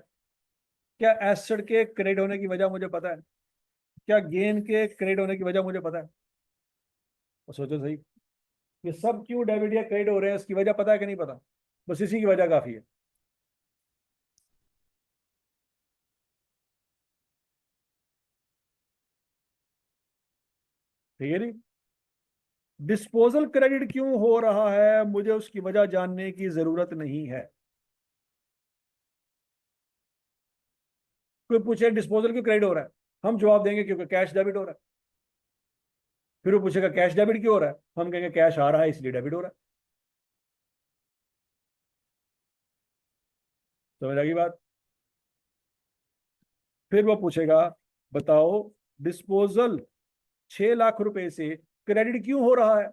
S1: क्या एसेट के क्रेडिट होने की वजह मुझे पता है। क्या गेन के क्रेडिट होने की वजह मुझे पता है। और सोचो सही, ये सब क्यों डेबिट या क्रेडिट हो रहे हैं, इसकी वजह पता है कि नहीं पता? बस इसी की वजह काफी है। ठीक है जी। डिस्पोजल क्रेडिट क्यों हो रहा है, मुझे उसकी वजह जानने की जरूरत नहीं है। कोई पूछे डिस्पोजल क्यों क्रेडिट हो रहा है, हम जवाब देंगे क्योंकि कैश डेबिट हो रहा है। फिर वो पूछेगा कैश डेबिट क्यों हो रहा है, हम कहेंगे कैश आ रहा है इसलिए डेबिट हो रहा है। समझ आ गई बात? फिर वो पूछेगा बताओ डिस्पोजल 6 लाख रुपए से क्रेडिट क्यों हो रहा है,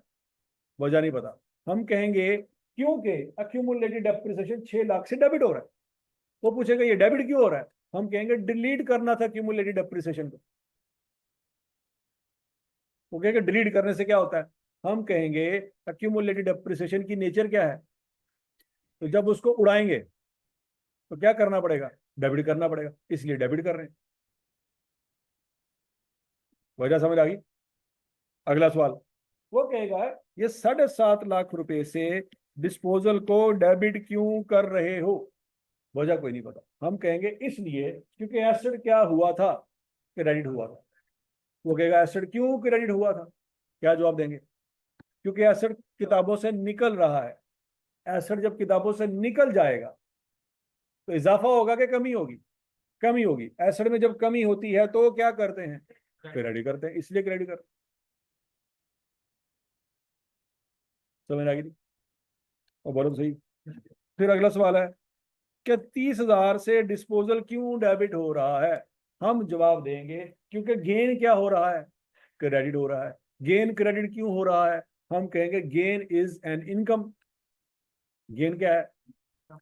S1: वजह नहीं पता। हम कहेंगे क्योंकि अक्यूमुलेटेड डेप्रिसिएशन 6 लाख से डेबिट हो रहा है। वो पूछेगा ये डेबिट क्यों हो रहा है, हम कहेंगे डिलीट करना था अक्यूमुलेटेड डेप्रिसिएशन को। वो कहेंगे डिलीट करने से क्या होता है, हम कहेंगे अक्यूमुलेटेड डेप्रिसिएशन की नेचर क्या है, तो जब उसको उड़ाएंगे तो क्या करना पड़ेगा, डेबिट करना पड़ेगा, इसलिए डेबिट कर रहे हैं। वजह समझ आ गई? अगला सवाल, वो कहेगा ये 7.5 लाख रुपए से डिस्पोजल को डेबिट क्यों कर रहे हो, वजह कोई नहीं पता। हम कहेंगे इसलिए क्योंकि एसिड क्या हुआ था, क्रेडिट हुआ था। वो कहेगा एसिड क्यों क्रेडिट हुआ था, क्या जवाब देंगे? क्योंकि एसिड किताबों से निकल रहा है। एसिड जब किताबों से निकल जाएगा तो इजाफा होगा कि कमी होगी? कमी होगी। एसिड में जब कमी होती है तो क्या करते हैं, क्रेडिट करते हैं, इसलिए क्रेडिट करते हैं। समझ आ गई? और बोलो तो सही। फिर अगला सवाल है कि 30,000 से डिस्पोजल क्यों डेबिट हो रहा है, हम जवाब देंगे क्योंकि गेन क्या हो रहा है, क्रेडिट हो रहा है। गेन क्रेडिट क्यों हो रहा है, हम कहेंगे gain is an income. Gain क्या है,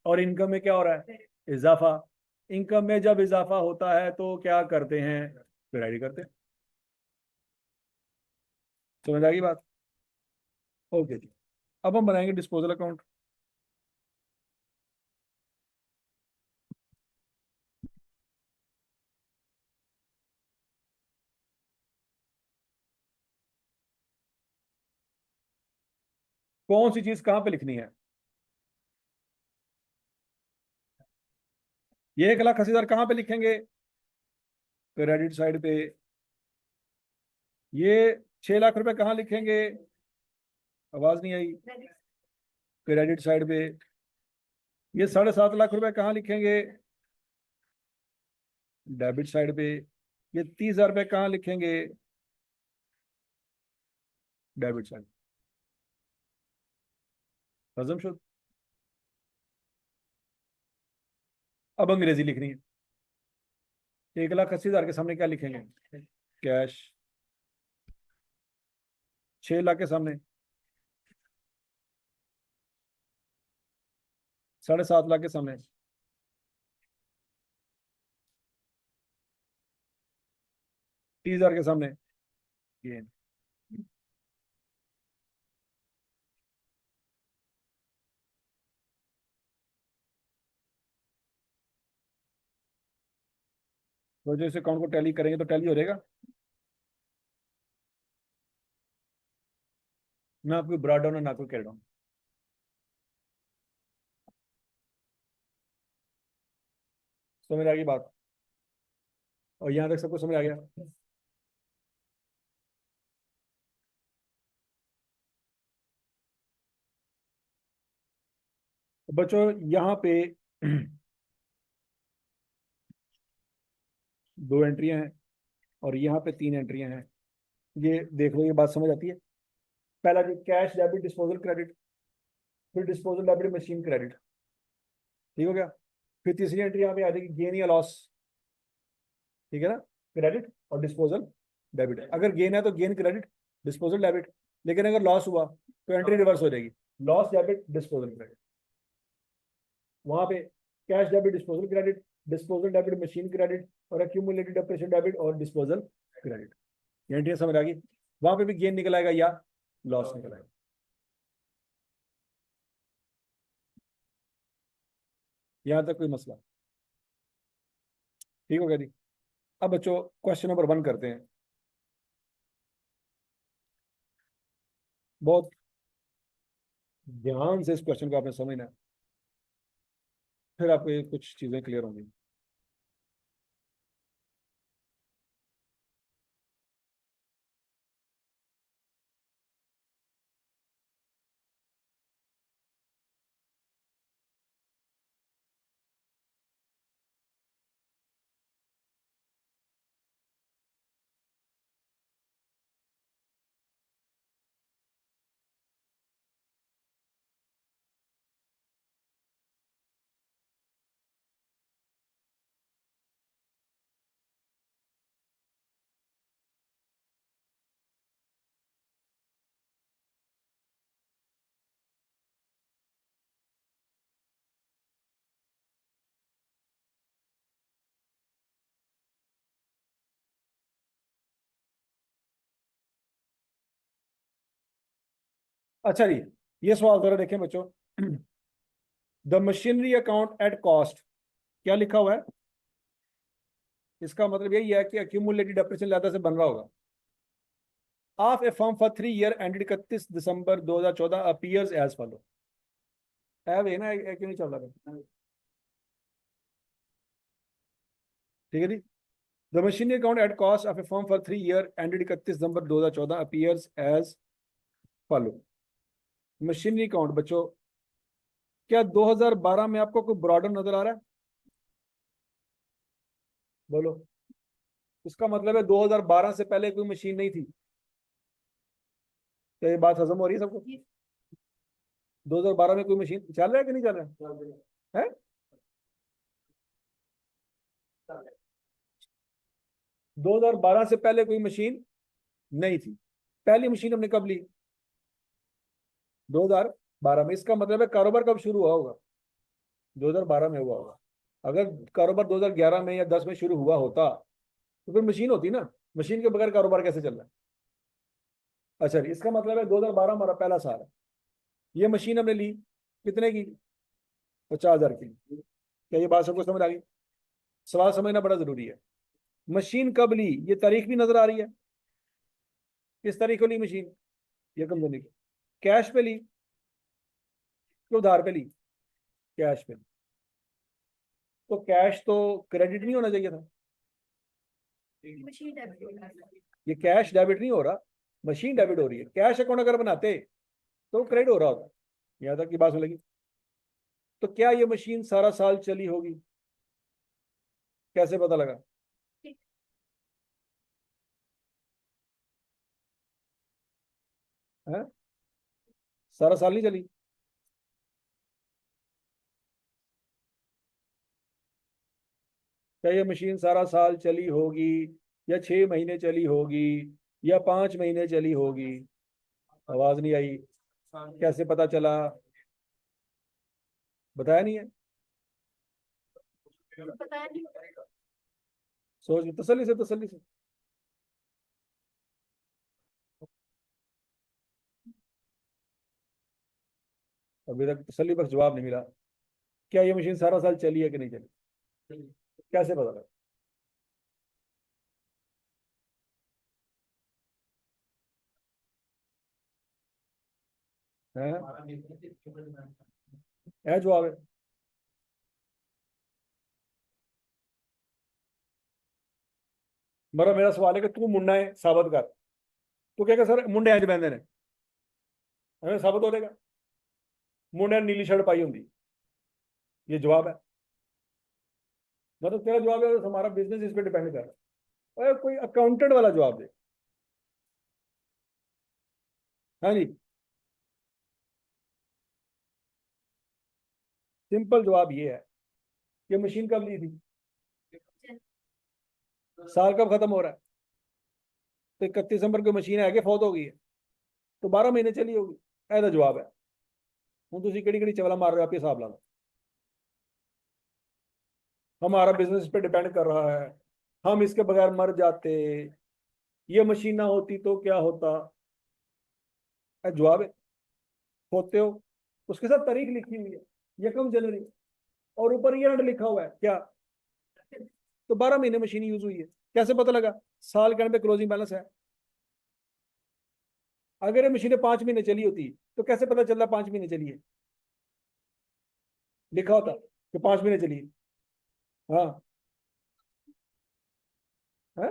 S1: और इनकम में क्या हो रहा है, इजाफा। इनकम में जब इजाफा होता है तो क्या करते हैं, क्रेडिट करते हैं। समझ आ गई बात? ओके जी। अब हम बनाएंगे डिस्पोजल अकाउंट। कौन सी चीज कहां पे लिखनी है? ये 1,80,000 कहां पे लिखेंगे, क्रेडिट साइड पे। ये 6 लाख रुपए कहाँ लिखेंगे, आवाज नहीं आई, क्रेडिट साइड पे। ये 7.5 लाख रुपए कहाँ लिखेंगे, डेबिट साइड पे। ये 30,000 रुपए कहाँ लिखेंगे, डेबिट साइड। हजम शुद्ध। अब अंग्रेजी लिखनी है। 1,80,000 के सामने क्या लिखेंगे, कैश। 6 लाख के सामने, 7.5 लाख के सामने, 30,000 के सामने गेन। तो जो इस अकाउंट को टैली करेंगे तो टैली हो जाएगा। मैं आपको ब्रॉड डाउन और ना कोई कह रहा हूँ। समझ आ गई बात? और यहाँ तक सबको समझ आ गया? तो बच्चों यहाँ पे दो एंट्रियां हैं और यहाँ पे 3 एंट्रियां हैं। ये देख लो, ये बात समझ आती है? पहला जो कैश डेबिट डिस्पोजल क्रेडिट, फिर डिस्पोजल डेबिट मशीन क्रेडिट, ठीक हो गया। फिर तीसरी एंट्री यहाँ पे आ जाएगी गेन या लॉस, ठीक है ना, क्रेडिट और डिस्पोजल डेबिट। अगर गेन है तो गेन क्रेडिट, डिस्पोजल डेबिट। लेकिन अगर लॉस हुआ तो एंट्री रिवर्स हो जाएगी, लॉस डेबिट डिस्पोजल क्रेडिट। वहां पे cash debit disposal credit, disposal debit machine credit, और एक्यूमुलेटेड डेप्रिसिएशन डेबिट और डिस्पोजल क्रेडिट। एंट्री समझ आ गई? वहां पे भी गेन निकल आएगा या लॉस निकल आएगा। यहां तक कोई मसला? ठीक हो गया जी। अब बच्चों क्वेश्चन नंबर 1 करते हैं। बहुत ध्यान से इस क्वेश्चन को आपने समझना है, फिर आपको ये कुछ चीजें क्लियर होंगी। अच्छा जी, ये सवाल जरा देखें बच्चों। The machinery account at cost, क्या लिखा हुआ है? इसका मतलब यही है कि एक्यूमुलेटेड डेप्रिसिएशन ज्यादा से बन रहा होगा। Of a firm for 3 year ended 31 December 2014 appears as follow. है वे ना, क्यों नहीं चल रहा? ठीक है जी। The machinery account at cost of a firm for 3 year ended 31 December 2014 appears as follow. Machinery account बच्चों, क्या 2012 में आपको कोई ब्रॉडर नजर आ रहा है? बोलो। इसका मतलब है 2012 से पहले कोई मशीन नहीं थी। क्या ये बात हजम हो रही है सबको? 2012 में कोई मशीन चल रहा है कि नहीं चल रहा है? 2012 से पहले कोई मशीन नहीं थी। पहली मशीन हमने कब ली? 2012 में। इसका मतलब है कारोबार कब शुरू हुआ होगा? 2012 में हुआ होगा। अगर कारोबार 2011 में या 10 में शुरू हुआ होता तो फिर मशीन होती ना। मशीन के बगैर कारोबार कैसे चल रहा है? अच्छा, इसका मतलब है 2012 हमारा पहला साल है। ये मशीन हमने ली कितने की? 50,000 की। क्या ये बात सबको समझ आ गई? सवाल समझना बड़ा जरूरी है। मशीन कब ली, ये तारीख भी नजर आ रही है। किस तारीख को ली मशीन? ये कम देने की। कैश पे ली कि उधार पे ली? कैश पे। तो कैश तो क्रेडिट नहीं होना चाहिए था। ये कैश डेबिट नहीं हो रहा, मशीन डेबिट हो रही है। कैश अकाउंट अगर बनाते तो क्रेडिट हो रहा होता। यहाँ तक की बात सुन लगी? तो क्या ये मशीन सारा साल चली होगी? कैसे पता लगा? है? सारा साल नहीं चली। क्या ये मशीन सारा साल चली होगी, या 6 महीने चली होगी, या 5 महीने चली होगी? आवाज नहीं आई, कैसे पता चला? बताया नहीं है। सोच, तसल्ली से, तसल्ली से। अभी तक तसल्ली बख्श जवाब नहीं मिला। क्या ये मशीन सारा साल चली है कि नहीं चली? कैसे पता लगा? है जवाब है। मेरा सवाल है कि तू मुंडा है, साबित कर। तू कहेगा सर मुंडे इंज बहते ने, हमें साबित हो जाएगा मुंडे ने नीली शर्ट पाई होंगी। ये जवाब है। मतलब तेरा जवाब है हमारा बिजनेस इस पे डिपेंड कर रहा है। कोई अकाउंटेंट वाला जवाब दे। हाँ जी। सिंपल जवाब ये है कि मशीन कब ली थी? साल कब खत्म हो रहा है? तो 31 दिसंबर को मशीन है कि फौत हो गई है, तो 12 महीने चली होगी। ऐसा जवाब है। हूँ तुम किहड़ी किहड़ी चवला मार रहे हो, आप हिसाब ला लो। हमारा बिजनेस इस पे डिपेंड कर रहा है, हम इसके बगैर मर जाते, ये मशीन ना होती तो क्या होता। जवाब है। होते हो। उसके साथ तारीख लिखी हुई है, 1 जनवरी, और ऊपर ईयर लिखा हुआ है क्या? तो 12 महीने मशीन यूज हुई है। कैसे पता लगा? साल के एंड पे क्लोजिंग बैलेंस है। अगर ये मशीनें 5 महीने चली होती तो कैसे पता चलता 5 महीने चली है? लिखा होता कि 5 महीने चली है। हाँ। है?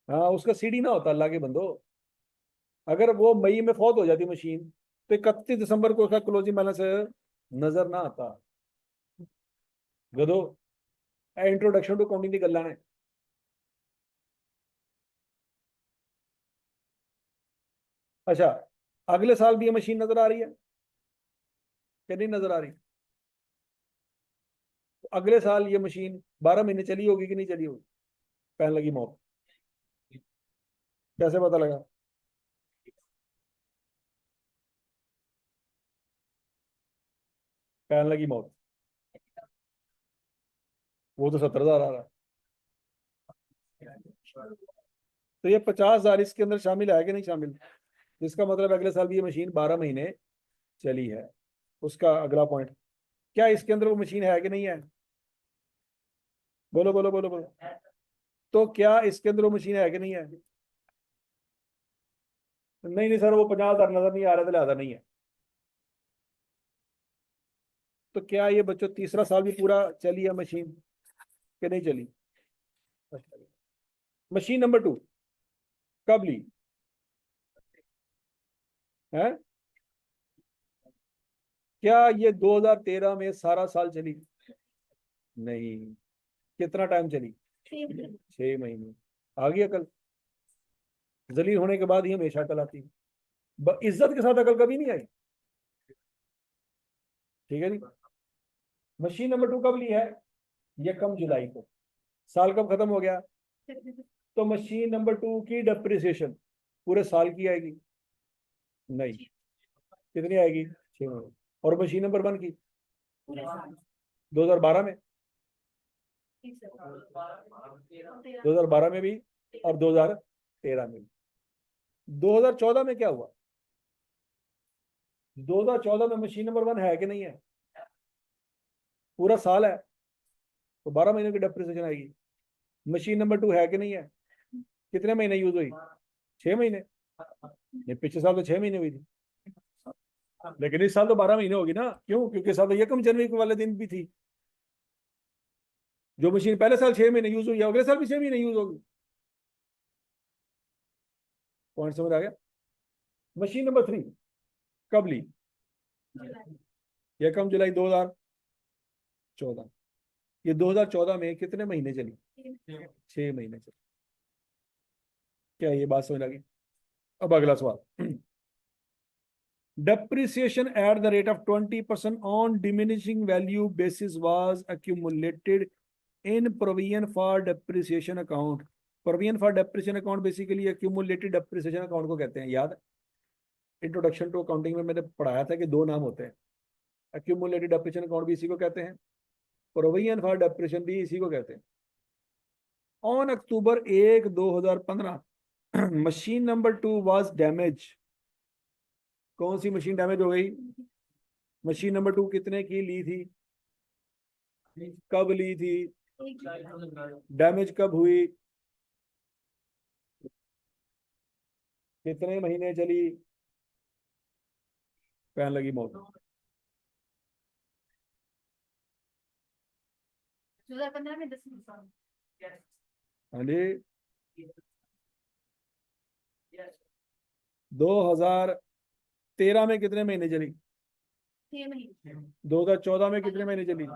S1: हाँ, उसका सीडी ना होता, अल्लाह के बंदो। अगर वो मई में फौत हो जाती मशीन, तो 31 दिसंबर को उसका क्लोजिंग बैलेंस नजर ना आता। गधो। इंट्रोडक्शन टू अकाउंटिंग की गल्ला ने। अच्छा, अगले साल भी ये मशीन नजर आ रही है कि नहीं नजर आ रही? तो अगले साल ये मशीन 12 महीने चली होगी कि नहीं चली होगी? पहन लगी मौत। कैसे पता लगा? पहन लगी मौत। वो तो 70,000 आ रहा है। तो ये 50,000 इसके अंदर शामिल है कि नहीं शामिल? इसका मतलब अगले साल भी ये मशीन 12 महीने चली है। उसका अगला पॉइंट, क्या इसके अंदर वो मशीन है कि नहीं है? बोलो बोलो बोलो बोलो। तो क्या इसके अंदर वो मशीन है कि नहीं है? नहीं नहीं सर, वो 50,000 नजर नहीं आ रहा था, लिहाजा नहीं है। तो क्या ये बच्चों तीसरा साल भी पूरा चली है मशीन कि नहीं चली? मशीन नंबर 2 कब ली है? क्या ये 2013 में सारा साल चली? नहीं। कितना टाइम चली? 6 महीने। आ गई अकल? जलील होने के बाद ही हमेशा अकल आती है। इज्जत के साथ अकल कभी नहीं आई। ठीक है जी। मशीन नंबर 2 कब ली है? 1 जुलाई को। साल कब खत्म हो गया? तो मशीन नंबर 2 की डेप्रिसिएशन पूरे साल की आएगी? नहीं। कितनी आएगी? 6 महीने। और मशीन नंबर 1 की 2012 में, 2012 में भी, और 2013 में भी। 2014 में क्या हुआ? 2014 में मशीन नंबर 1 है कि नहीं है? पूरा साल है, तो 12 महीने की डेप्रिसिएशन आएगी। मशीन नंबर 2 है कि नहीं है? कितने महीने यूज हुई? 6 महीने। ये पिछले साल तो 6 महीने हुई थी, लेकिन इस साल तो 12 महीने होगी ना। क्यों? क्योंकि साल तो 1 जनवरी वाले दिन भी थी। जो मशीन पहले साल 6 महीने यूज हुई है, अगले साल भी 6 महीने यूज होगी। पॉइंट समझ आ गया? मशीन नंबर 3 कब ली? 1 जुलाई 2014। ये 2014 में कितने महीने चली? 6 महीने चली। क्या ये बात समझ आ गई? अब अगला सवाल। Depreciation at the rate of 20% on diminishing value basis was accumulated in provision for depreciation account provision for depreciation account basically accumulated depreciation account को कहते हैं। याद है इंट्रोडक्शन टू अकाउंटिंग में मैंने पढ़ाया था कि दो नाम होते हैं, एक्यूमुलेटेड डेप्रिसिएशन अकाउंट भी इसी को कहते हैं, प्रोविजन फॉर डेप्रिसिएशन भी इसी को कहते हैं। On October 1, 2015 machine number 2 was damage. कौन सी मशीन डैमेज हो गई? मशीन नंबर 2 कितने की ली थी, कब ली थी, डैमेज कब हुई, कितने महीने चली, पैन लगी मौत।
S2: 2015 में 10
S1: हाँ जी 2013 में कितने महीने चली,
S2: 6 महीने
S1: 2014 में कितने महीने चली,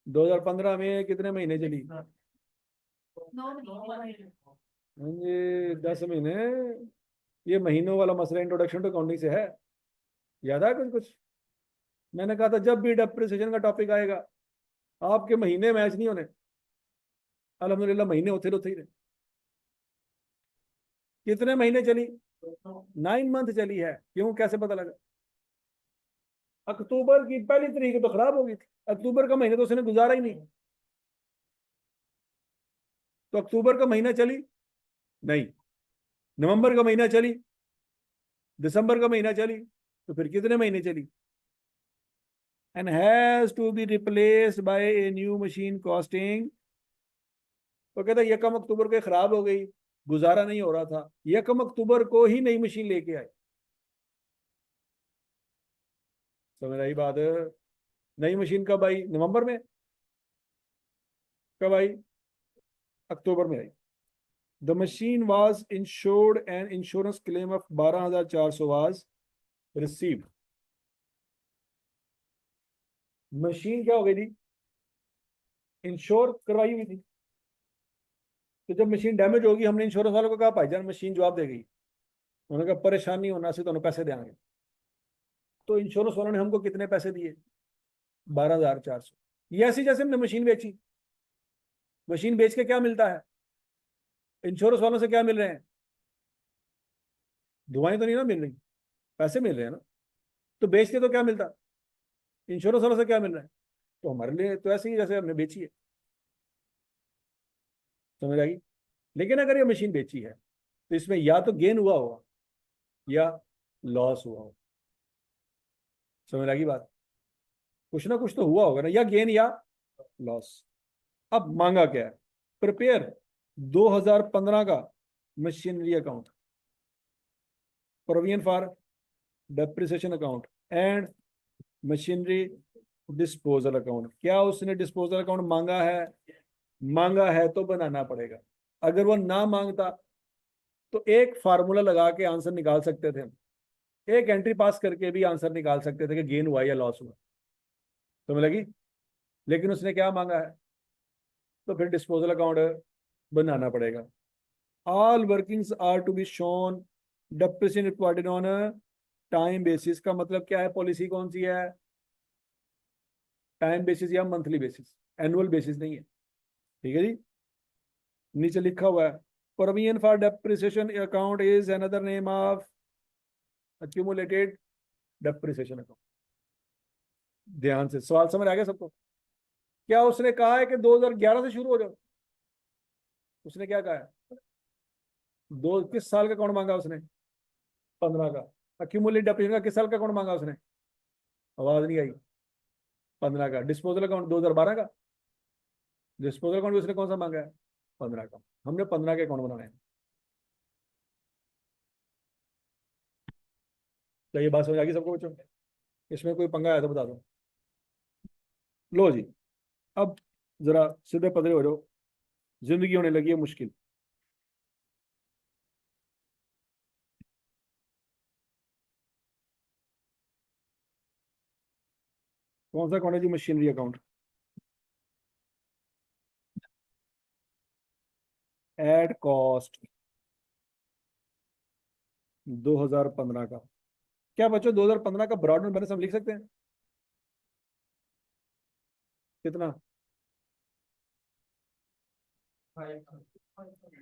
S1: 2015 में कितने महीने चली,
S2: 9 महीने
S1: हाँ जी 10 महीने। ये महीनों वाला मसला इंट्रोडक्शन टू अकाउंटिंग से है, याद है कुछ कुछ? मैंने कहा था जब भी डेप्रिसिएशन का टॉपिक आएगा आपके महीने मैच नहीं होने, अल्हम्दुलिल्लाह महीने होते रहते ही रहे। कितने महीने चली, 9 मंथ चली है। क्यों, कैसे पता लगा? अक्टूबर की पहली तारीख तो खराब हो गई थी, अक्टूबर का महीना तो उसने गुजारा ही नहीं, तो अक्टूबर का महीना चली नहीं, नवंबर का महीना चली, दिसंबर का महीना चली, तो फिर कितने महीने चली? And has to be replaced by a new machine costing. तो कहता यकम अक्टूबर को खराब हो गई, गुजारा नहीं हो रहा था, यकम अक्टूबर को ही नई मशीन लेके आए। समझ आई बात? नई मशीन कब आई? नवंबर में। कब आई? अक्टूबर में आई। The machine was insured and insurance claim of 12,400 was received. Machine क्या हो गई थी? इंश्योर करवाई हुई थी। तो जब मशीन डैमेज होगी हमने इंश्योरेंस वालों को कहा भाईजान मशीन जवाब दे गई, उन्होंने कहा परेशानी होना से तो पैसे देंगे। तो इंश्योरेंस वालों ने हमको कितने पैसे दिए? 12,400। ये ऐसी जैसे हमने मशीन बेची, मशीन बेच के क्या मिलता है? इंश्योरेंस वालों से क्या मिल रहे हैं? दुआएं तो नहीं ना मिल रही, पैसे मिल रहे हैं ना। तो बेच के तो क्या मिलता? इंश्योरेंस वालों से क्या मिल रहा है? तो हमारे लिए तो ऐसे ही जैसे हमने बेची है। समझ आएगी? लेकिन अगर ये मशीन बेची है तो इसमें या तो गेन हुआ होगा या लॉस हुआ होगा। समझ आएगी बात? कुछ ना कुछ तो हुआ होगा ना, या गेन या लॉस। अब मांगा क्या है? प्रिपेयर 2015 का machinery account, provision for depreciation account and machinery disposal account. क्या उसने डिस्पोजल अकाउंट मांगा है? मांगा है तो बनाना पड़ेगा। अगर वो ना मांगता तो एक फार्मूला लगा के आंसर निकाल सकते थे, एक एंट्री पास करके भी आंसर निकाल सकते थे कि गेन हुआ या लॉस हुआ। समझ लगी? लेकिन उसने क्या मांगा है? तो फिर डिस्पोजल अकाउंट बनाना पड़ेगा। All workings are to be shown depreciation recorded on time basis. का मतलब क्या है? पॉलिसी कौन सी है? टाइम बेसिस या मंथली बेसिस, एनुअल बेसिस नहीं है। ठीक है जी। नीचे लिखा हुआ है provision for depreciation account is another name of accumulated depreciation account. ध्यान से सवाल समझ आ गया सबको? क्या उसने कहा है कि 2011 से शुरू हो जाओ? उसने क्या कहा है? दो किस साल का अकाउंट मांगा उसने? 15 का। एक्यूमुलेटेड डेप्रिसिएशन का किस साल का अकाउंट मांगा उसने? आवाज नहीं आई। 15 का। डिस्पोजल अकाउंट 2012 का। डिस्पोजल अकाउंट भी उसने कौन सा मांगा है? 15 का। हमने 15 के अकाउंट बनाने हैं। क्या ये बात समझ आ गई सबको बच्चों? इसमें कोई पंगा आया तो बता दो। लो जी, अब जरा सीधे पदरे हो जाओ, जिंदगी होने लगी है मुश्किल। कौन सा अकाउंट है जी? Machinery account. एड कॉस्ट 2015 का। क्या बच्चों 2015 का ब्रॉड में बैलेंस हम लिख सकते हैं? कितना?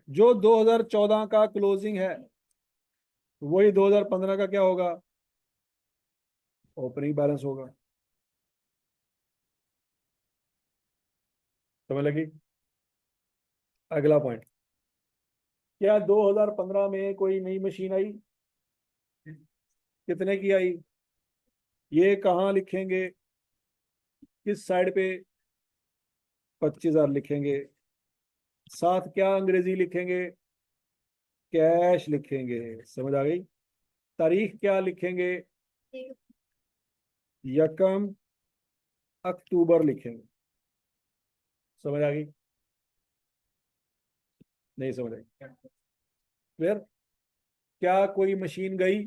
S1: जो 2014 का क्लोजिंग है वही 2015 का क्या होगा, ओपनिंग बैलेंस होगा। समझ लगी। अगला पॉइंट, क्या 2015 में कोई नई मशीन आई, कितने की आई, ये कहाँ लिखेंगे, किस साइड पे, 25,000 लिखेंगे। साथ क्या अंग्रेजी लिखेंगे, कैश लिखेंगे। समझ आ गई। तारीख क्या लिखेंगे,
S2: एक
S1: 1 अक्टूबर लिखेंगे। समझ आ गई, नहीं समझ आई, क्लियर। क्या कोई मशीन गई,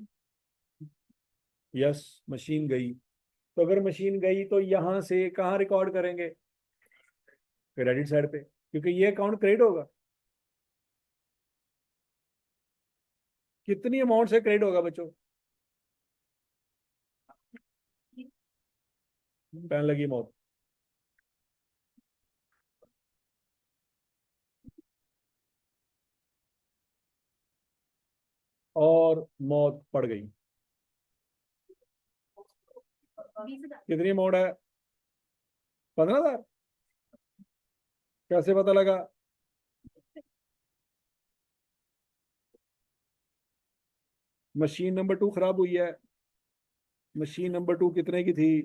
S1: यस मशीन गई। तो अगर मशीन गई तो यहां से कहाँ रिकॉर्ड करेंगे, क्रेडिट साइड पे, क्योंकि ये अकाउंट क्रेडिट होगा। कितनी अमाउंट से क्रेडिट होगा बच्चों, पैन लगी मौत। और मौत पड़ गई,
S2: 20,000।
S1: कितनी अमाउंट है, 15,000। कैसे पता लगा, मशीन नंबर 2 खराब हुई है। मशीन नंबर 2 कितने की थी,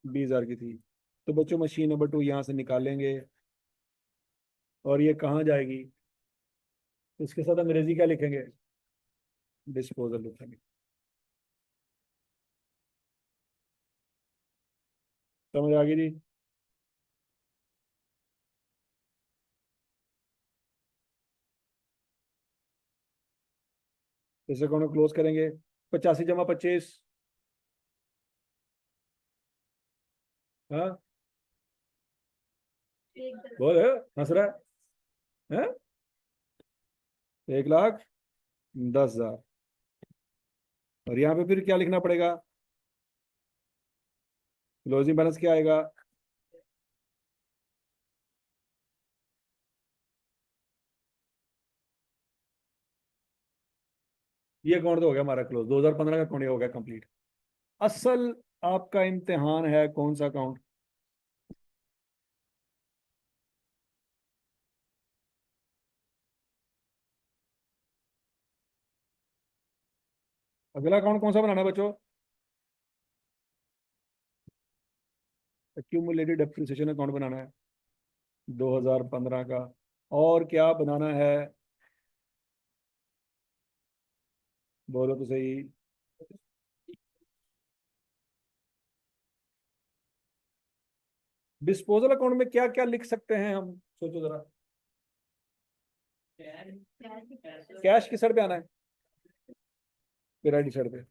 S1: 20,000 की थी। तो बच्चों मशीन नंबर 2 यहाँ से निकालेंगे और ये कहाँ जाएगी, इसके साथ अंग्रेजी क्या लिखेंगे, डिस्पोजल लिखेंगे। समझ आ गई जी। इस अकाउंट को क्लोज करेंगे, 85 जमा 25, हाँ
S2: एक
S1: बोल, हंस रहा है, 1,10,000। और यहाँ पे फिर क्या लिखना पड़ेगा, क्लोजिंग बैलेंस क्या आएगा, ये अकाउंट तो हो गया हमारा क्लोज, 2015 का अकाउंट हो गया कंप्लीट। असल आपका इम्तिहान है कौन सा अकाउंट, अगला अकाउंट कौन सा बनाना है बच्चों, एक्यूमुलेटेड डेप्रिसिएशन अकाउंट बनाना है 2015 का। और क्या बनाना है, बोलो तो सही। डिस्पोजल अकाउंट में क्या क्या लिख सकते हैं हम, सोचो जरा। कैश किस साइड पे आना है, क्रेडिट साइड पे।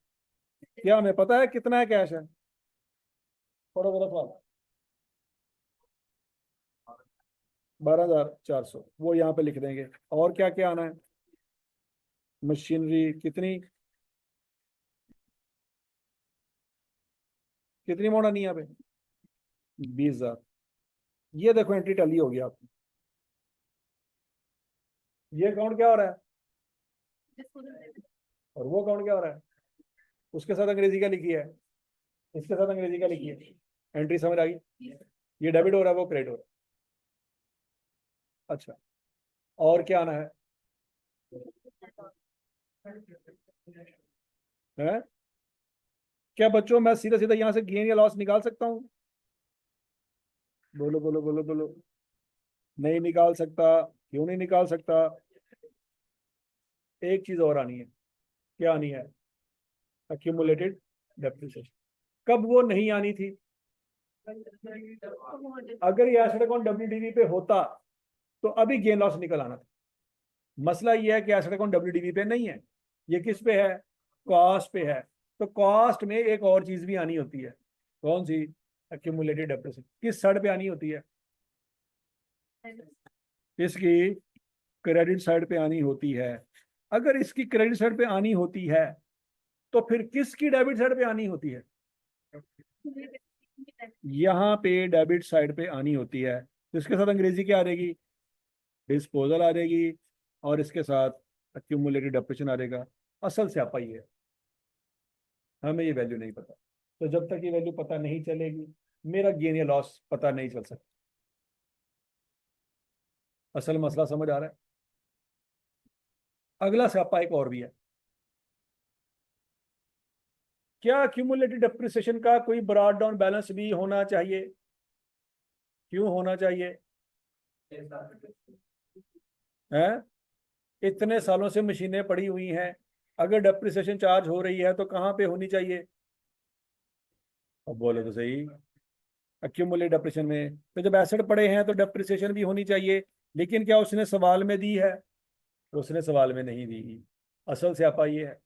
S1: क्या हमें पता है कितना है कैश है, थोड़ा जरा सवाल, 12,400 वो यहाँ पे लिख देंगे। और क्या क्या आना है, मशीनरी कितनी, कितनी अमाउंट आनी है यहाँ पे, 20,000। ये देखो एंट्री टैली होगी आपकी। ये अकाउंट क्या हो रहा है, और वो अकाउंट क्या हो रहा है, उसके साथ अंग्रेजी क्या लिखी है, इसके साथ अंग्रेजी क्या लिखी है। एंट्री समझ आ गई। ये डेबिट हो रहा है, वो क्रेडिट हो रहा है। अच्छा, और क्या आना है क्या बच्चों, मैं सीधा सीधा यहाँ से गेन या लॉस निकाल सकता हूँ, बोलो बोलो बोलो बोलो। नहीं निकाल सकता, क्यों नहीं निकाल सकता, एक चीज और आनी है, क्या आनी है, अक्यूमुलेटेड डेप्रिसिएशन। कब वो नहीं आनी थी, अगर ये एसेट अकाउंट डब्ल्यूडीवी पे होता तो अभी गेन लॉस निकल आना था। मसला ये है कि एसेट अकाउंट डब्ल्यूडीवी पे नहीं है, ये किस पे है, कॉस्ट पे है। तो कॉस्ट में एक और चीज भी आनी होती है, कौन सी, अक्यूमुलेटेड डेप्रिसिएशन। किस साइड पे आनी होती है, इसकी क्रेडिट साइड पे आनी होती है। अगर इसकी क्रेडिट साइड पे आनी होती है तो फिर किसकी डेबिट साइड पे आनी होती है, यहाँ पे डेबिट साइड पे आनी होती है। तो इसके साथ अंग्रेजी क्या आ रहेगी, डिस्पोजल आ जाएगी और इसके साथ एक्यूमुलेटेड डेप्रिसिएशन आ जाएगा। असल स्यापा ही है, हमें ये वैल्यू नहीं पता। तो जब तक ये वैल्यू पता नहीं चलेगी मेरा गेन या लॉस पता नहीं चल सकता। असल मसला समझ आ रहा है। अगला स्यापा एक और भी है। क्या क्यूमुलेटेड डेप्रिसिएशन का कोई ब्रॉड डाउन बैलेंस भी होना चाहिए? क्यों होना चाहिए? है, इतने सालों से मशीनें पड़ी हुई हैं, अगर डेप्रिसिएशन चार्ज हो रही है तो कहाँ पे होनी चाहिए? अब बोलो तो सही। एक्यूमुलेट डेप्रिसिएशन में तो जब एसेट पड़े हैं तो डेप्रिसिएशन भी होनी चाहिए, लेकिन क्या उसने सवाल में दी है? उसने सवाल में नहीं दी। असल स्यापा ये है।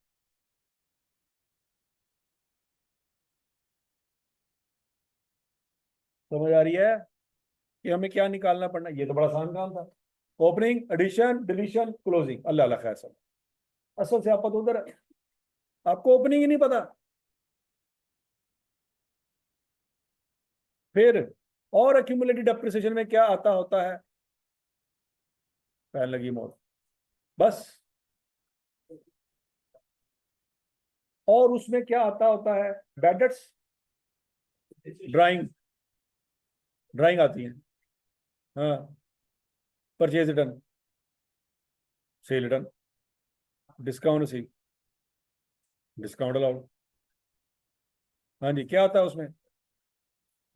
S1: समझ आ रही है कि हमें क्या निकालना पड़ना? ये तो बड़ा आसान काम था। ओपनिंग, एडिशन, डिलीशन, क्लोजिंग, अल्लाह अल्लाह खैर सब। असल स्यापा तो उधर है, आपको ओपनिंग ही नहीं पता। फिर और एक्यूमुलेटेड डेप्रिसिएशन में क्या आता होता है? पहन लगी मौत, बस। और उसमें क्या आता होता है? बैड डेट्स, ड्राइंग, ड्राइंग आती है। हाँ, purchase return, sale return, discount सी, डिस्काउंट अलाउड। हाँ जी, क्या आता है उसमें?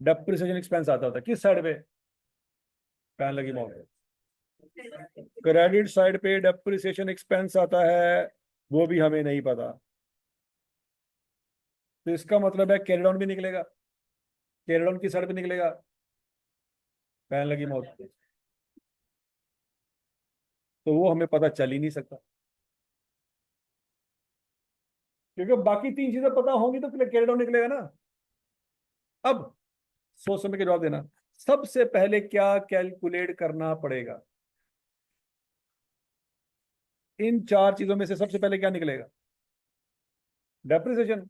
S1: डेप्रिसिएशन एक्सपेंस आता होता है। किस साइड पे? पहन लगी मौत। क्रेडिट साइड पे डेप्रिसिएशन एक्सपेंस आता है, वो भी हमें नहीं पता। तो इसका मतलब है कैरी डाउन भी निकलेगा। कैरी डाउन की साइड पे निकलेगा? पहन लगी मौत। तो वो हमें पता चल ही नहीं सकता, क्योंकि बाकी तीन चीजें पता होंगी तो कैरी डाउन निकलेगा ना। अब सोच समझ के जवाब देना। सबसे पहले क्या कैलकुलेट करना पड़ेगा? इन चार चीजों में से सबसे पहले क्या निकलेगा? डेप्रिसिएशन।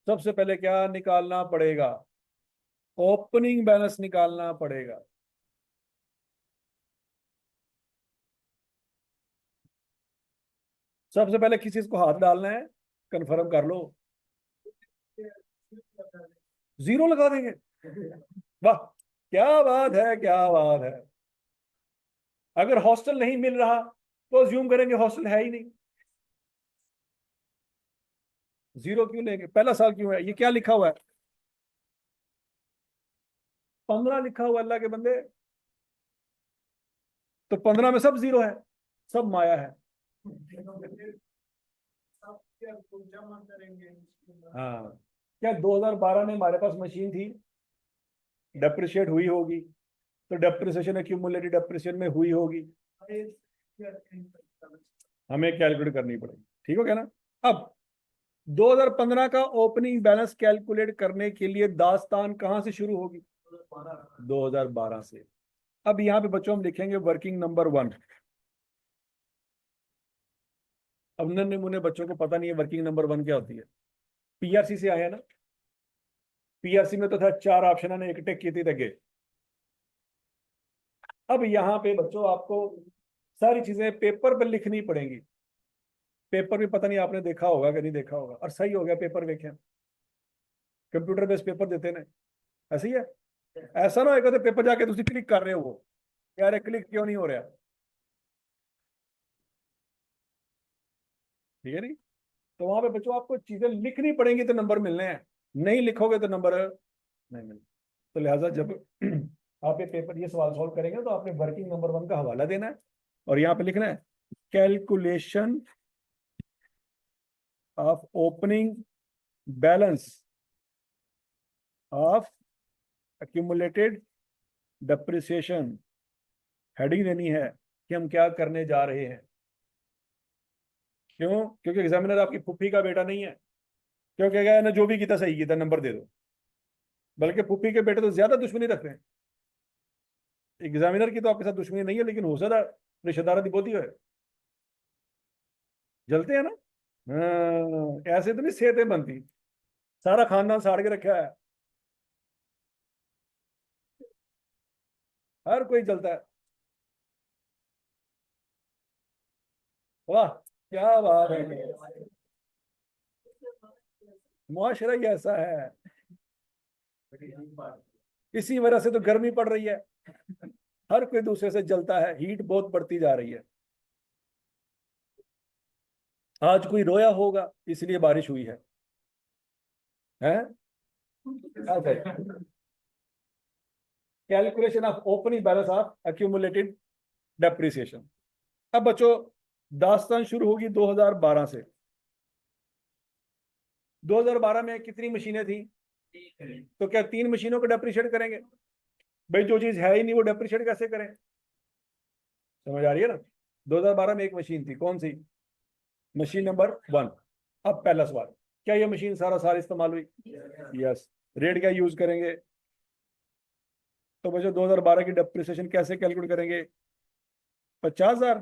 S1: सबसे पहले क्या निकालना पड़ेगा? ओपनिंग बैलेंस निकालना पड़ेगा। सबसे पहले किस चीज को हाथ डालना है? कंफर्म कर लो। जीरो लगा देंगे। वाह, क्या बात है, क्या बात है। अगर हॉस्टल नहीं मिल रहा तो अज्यूम करेंगे हॉस्टल है ही नहीं। जीरो क्यों लेंगे? पहला साल क्यों है? ये क्या लिखा हुआ है? 15 लिखा हुआ, अल्लाह के बंदे। तो 15 में सब जीरो है, सब माया है। हाँ, क्या 2012 में हमारे पास मशीन थी, डेप्रिशिएट हुई होगी, तो डेप्रिसिएशन एक्यूमुलेटेड डेप्रिसिएशन में हुई होगी, हमें कैलकुलेट करनी पड़ेगी। ठीक हो गया ना? अब 2015 का ओपनिंग बैलेंस कैलकुलेट करने के लिए दास्तान कहां से शुरू होगी? 2012 से। अब यहां पे बच्चों हम लिखेंगे वर्किंग नंबर 1। अब नन्हे मुन्ने बच्चों को पता नहीं है वर्किंग नंबर 1 क्या होती है। पीआरसी से आया ना? पीआरसी में तो था 4 ऑप्शन ने एक टिक की थी तगे। अब यहाँ पे बच्चों आपको सारी चीजें पेपर पर लिखनी पड़ेंगी। पेपर भी पता नहीं आपने देखा होगा कि नहीं देखा होगा, और सही हो गया पेपर देखें। कंप्यूटर बेस्ड पेपर देते ना, ऐसे ही है। ऐसा ना होगा तो पेपर जाके तुम क्लिक कर रहे हो वो, यार क्लिक क्यों नहीं हो रहा? ठीक है नहीं? तो वहां पे बच्चों आपको चीजें लिखनी पड़ेंगी तो नंबर मिलने हैं, नहीं लिखोगे तो नंबर नहीं मिलते। तो लिहाजा जब आप ये पेपर ये सवाल सॉल्व करेंगे तो आपने वर्किंग नंबर 1 का हवाला देना है और यहाँ पे लिखना है calculation of opening balance of accumulated depreciation. Heading देनी है कि हम क्या करने जा रहे हैं। क्यों? क्योंकि एग्जामिनर आपकी फुफ्फी का बेटा नहीं है। क्यों कहेगा ना जो भी किया सही किया नंबर दे दो, बल्कि फुफ्फी के बेटे तो ज्यादा दुश्मनी रखते हैं। एग्जामिनर की तो आपके साथ दुश्मनी नहीं है, लेकिन हो सकता रिश्तेदार दी बोती है, जलते हैं ना। हाँ, ऐसे तो नहीं सेहतें बनती, सारा खानदान साड़ के रखा है। हर कोई जलता है। वाह, क्या बात है, मुआशरा ही ऐसा है, इसी वजह से तो गर्मी पड़ रही है। हर कोई दूसरे से जलता है, हीट बहुत बढ़ती जा रही है। आज कोई रोया होगा इसलिए बारिश हुई है? Calculation of opening balance of accumulated depreciation. अब बच्चों, दास्तान शुरू होगी 2012 से। 2012 में कितनी मशीनें थी? तो क्या 3 मशीनों को डेप्रिशिएट करेंगे? भाई जो चीज है ही नहीं वो डेप्रिशिएट कैसे करें? समझ आ रही है ना? 2012 में एक मशीन थी, कौन सी? Machine number 1। अब पहला सवाल, क्या ये मशीन सारा साल इस्तेमाल हुई? यस। रेट क्या यूज करेंगे? तो बच्चों 2012 की डेप्रिसिएशन कैसे कैलकुलेट करेंगे? 50,000।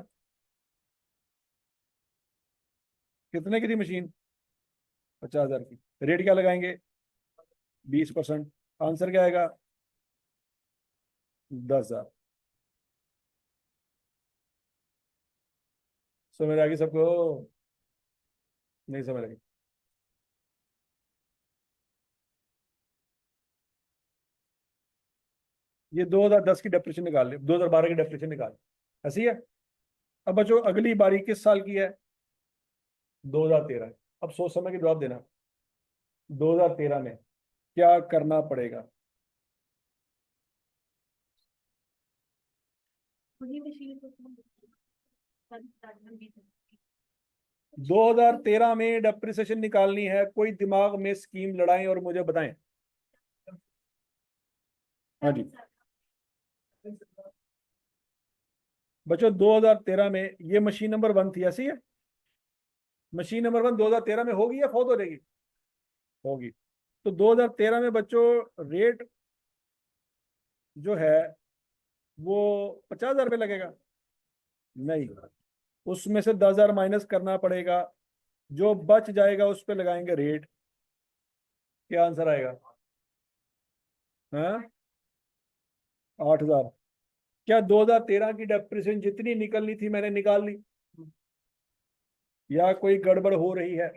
S1: कितने की थी मशीन? 50,000 की। रेट क्या लगाएंगे? 20%। आंसर क्या आएगा? 10,000। समझ आ गई सबको? नहीं समझ आ गई? ये 2010 की डेप्रिसिएशन निकाल ले, 2012 की डेप्रिसिएशन निकाल। ऐसी है। अब बच्चों अगली बारी किस साल की है? 2013। अब सोच समझ के जवाब देना। 2013 में क्या करना पड़ेगा?
S2: वही मशीन को तुम स्टार्ट में भी
S1: 2013 में डेप्रिसिएशन निकालनी है, कोई दिमाग में स्कीम लड़ाएं और मुझे बताएं। हाँ जी बच्चों, 2013 में ये मशीन नंबर 1 थी, ऐसी है। मशीन नंबर 1 2013 में होगी या फौत हो जाएगी? होगी। तो 2013 में बच्चों रेट जो है वो 50,000 रुपये लगेगा? नहीं, उसमें से 10,000 माइनस करना पड़ेगा, जो बच जाएगा उस पर लगाएंगे रेट। क्या आंसर आएगा? हाँ, 8,000। क्या 2013 की डेप्रिसिएशन जितनी निकलनी थी मैंने निकाल ली, या कोई गड़बड़ हो रही है?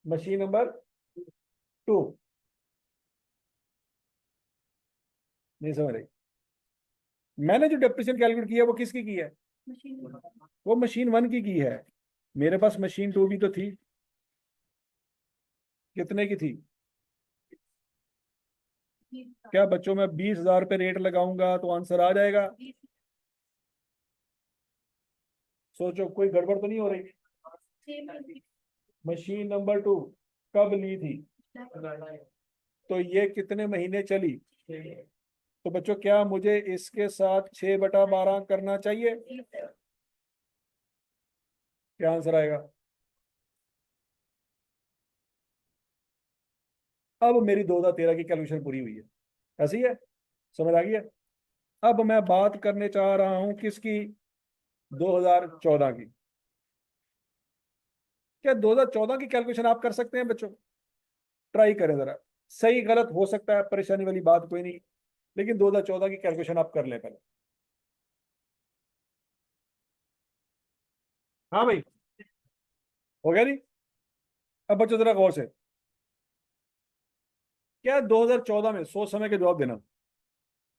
S1: Machine number 2। नहीं समझ रही? मैंने जो डेप्रिसिएशन कैलकुलेट किया वो किसकी की है?
S2: मशीन
S1: वो मशीन 1 की है। मेरे पास मशीन 2 भी तो थी। कितने की थी? क्या बच्चों में 20,000 पे रेट लगाऊंगा तो आंसर आ जाएगा? सोचो, कोई गड़बड़ तो नहीं हो रही? मशीन नंबर 2 कब ली थी? तो ये कितने महीने चली? तो बच्चों क्या मुझे इसके साथ 6/12 करना चाहिए? क्या आंसर आएगा? अब मेरी 2013 की कैलकुलेशन पूरी हुई है, ऐसी है। समझ आ गई है? अब मैं बात करने चाह रहा हूं किसकी? 2014 की। क्या 2014 की कैलकुलेशन आप कर सकते हैं बच्चों? ट्राई करें जरा। सही गलत हो सकता है, परेशानी वाली बात कोई नहीं, लेकिन 2014 की कैलकुलेशन आप कर लें पहले। हाँ भाई, हो गया नहीं? अब बच्चों जरा गौर से, क्या 2014 में सोच समय के जवाब देना।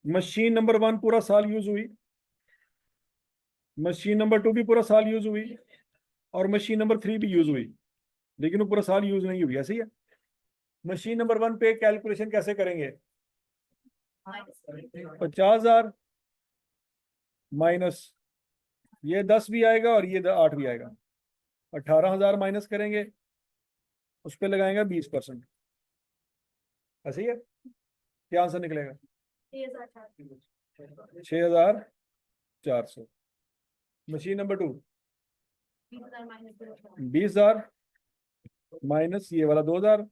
S1: मशीन नंबर 1 पूरा साल यूज हुई, मशीन नंबर 2 भी पूरा साल यूज हुई, और मशीन नंबर 3 भी यूज हुई, लेकिन वो पूरा साल यूज नहीं हुई, ऐसे ही है। मशीन नंबर 1 पे कैलकुलेशन कैसे करेंगे? 50,000 माइनस ये 10 भी आएगा और ये 8 भी आएगा, 18,000 माइनस करेंगे, उस पर लगाएंगे 20%। ऐसे ही है। क्या आंसर निकलेगा? 6,400। मशीन नंबर 2 20,000 माइनस ये वाला 2,000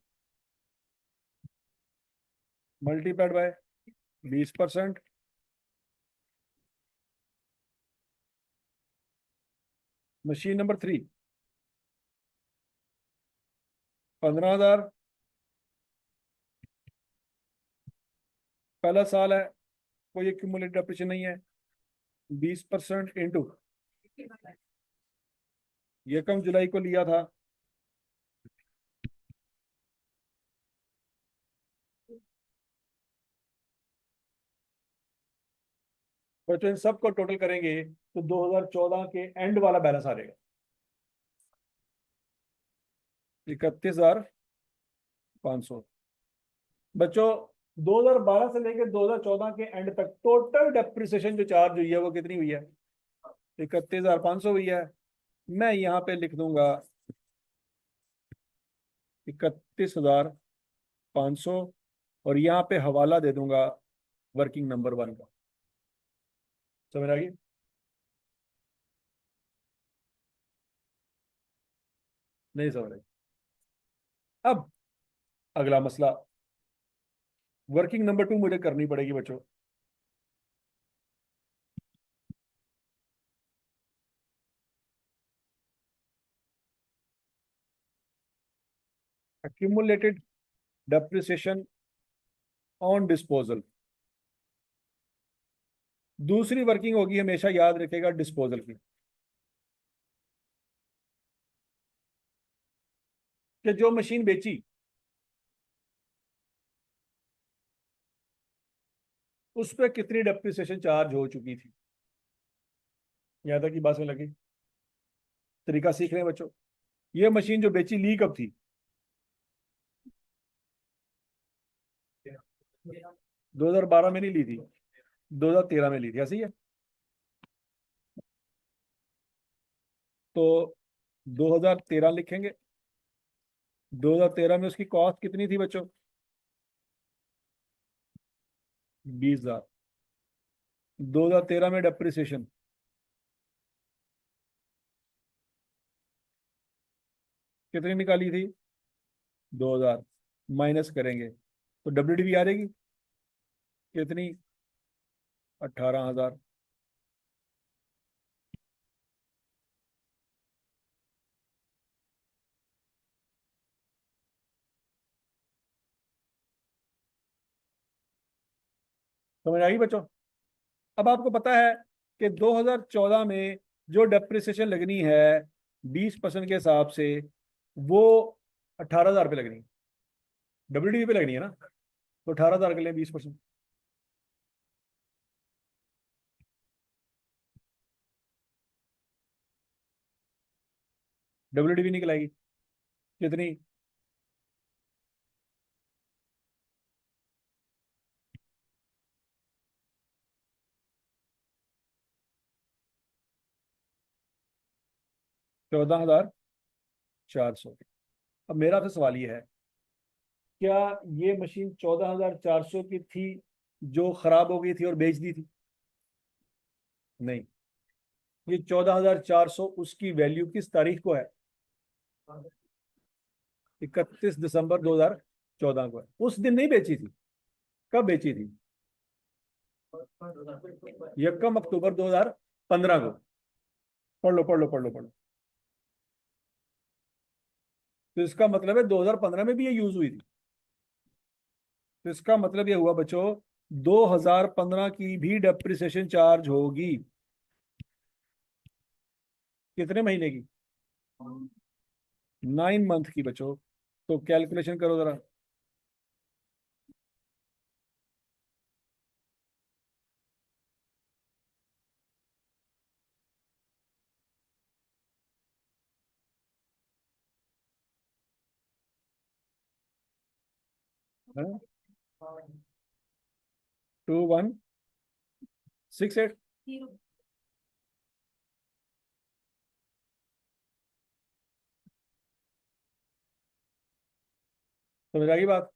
S1: मल्टीप्लाइड बाय 20%। मशीन नंबर 3 15,000, पहला साल है, कोई एक्यूमुलेटेड डेप्रिसिएशन नहीं है। 20% इंटू ये कम जुलाई को लिया था, बच्चों इन सबको टोटल करेंगे तो 2014 के एंड वाला बैलेंस आ जाएगा 31,500। बच्चों 2012 से लेकर 2014 के एंड तक टोटल डेप्रिसिएशन जो चार्ज हुई है वो कितनी हुई है? 31,500 हुई है। मैं यहाँ पे लिख दूंगा 31,500 और यहाँ पे हवाला दे दूंगा वर्किंग नंबर 1 का। समझ आ गई? नहीं समझ आई? अब अगला मसला, वर्किंग नंबर 2 मुझे करनी पड़ेगी बच्चों। accumulated depreciation on disposal. दूसरी वर्किंग होगी, हमेशा याद रखेगा, डिस्पोजल की, कि जो मशीन बेची उस पर कितनी डेप्रिसिएशन चार्ज हो चुकी थी। यहां तक की बात में लगी? तरीका सीख रहे हैं बच्चों। ये मशीन जो बेची ली कब थी? 2012 में नहीं ली थी, 2013 में ली थी, ऐसी है। तो 2013 लिखेंगे। 2013 में उसकी कॉस्ट कितनी थी बच्चों? 20,000। 2013 में डेप्रिसिएशन कितनी निकाली थी? 2000। माइनस करेंगे तो डब्ल्यूडीवी आ जाएगी कितनी? 18,000। समझ आ गई बच्चों? अब आपको पता है कि 2014 में जो डेप्रिसिएशन लगनी है 20% के हिसाब से, वो 18,000 पे लगनी, डब्ल्यूडीवी पे लगनी है ना, तो 18,000 के लिए 20%। डब्ल्यूडीवी निकल आएगी कितनी? 14,400। अब मेरा आपसे सवाल ये है, क्या ये मशीन 14,400 की थी जो खराब हो गई थी और बेच दी थी? नहीं, ये 14,400 उसकी वैल्यू किस तारीख को है? 31 दिसंबर 2014 को है। उस दिन नहीं बेची थी। कब बेची थी? 1 अक्टूबर 2015 को। पढ़ लो पढ़ लो पढ़ लो पढ़ लो। तो इसका मतलब है 2015 में भी ये यूज हुई थी। तो इसका मतलब ये हुआ बच्चों, 2015 की भी डेप्रिसिएशन चार्ज होगी। कितने महीने की? 9 मंथ की बच्चों। तो कैलकुलेशन करो जरा। हाँ? 2168। समझ आ गई बात?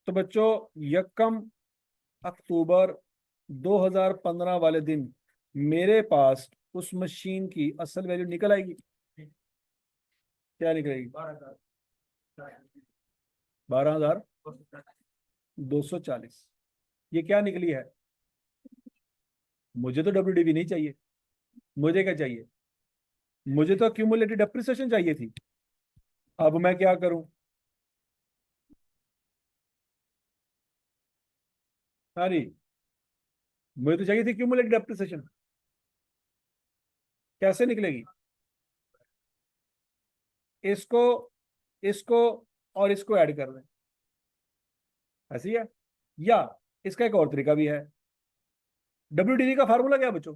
S1: तो बच्चों, 1 अक्टूबर 2015 वाले दिन मेरे पास उस मशीन की असल वैल्यू निकल आएगी। क्या निकलेगी? 12,240। ये क्या निकली है? मुझे तो डब्ल्यूडीवी नहीं चाहिए। मुझे क्या चाहिए? मुझे तो क्यूमुलेटिव डेप्रिसिएशन चाहिए थी। अब मैं क्या करूं? हाँ जी, मुझे तो चाहिए थी क्यूमुलेटिव डेप्रिसिएशन, कैसे निकलेगी? इसको इसको और इसको ऐड कर दें, ऐसी है। या इसका एक और तरीका भी है। WDV का फार्मूला क्या है बच्चों?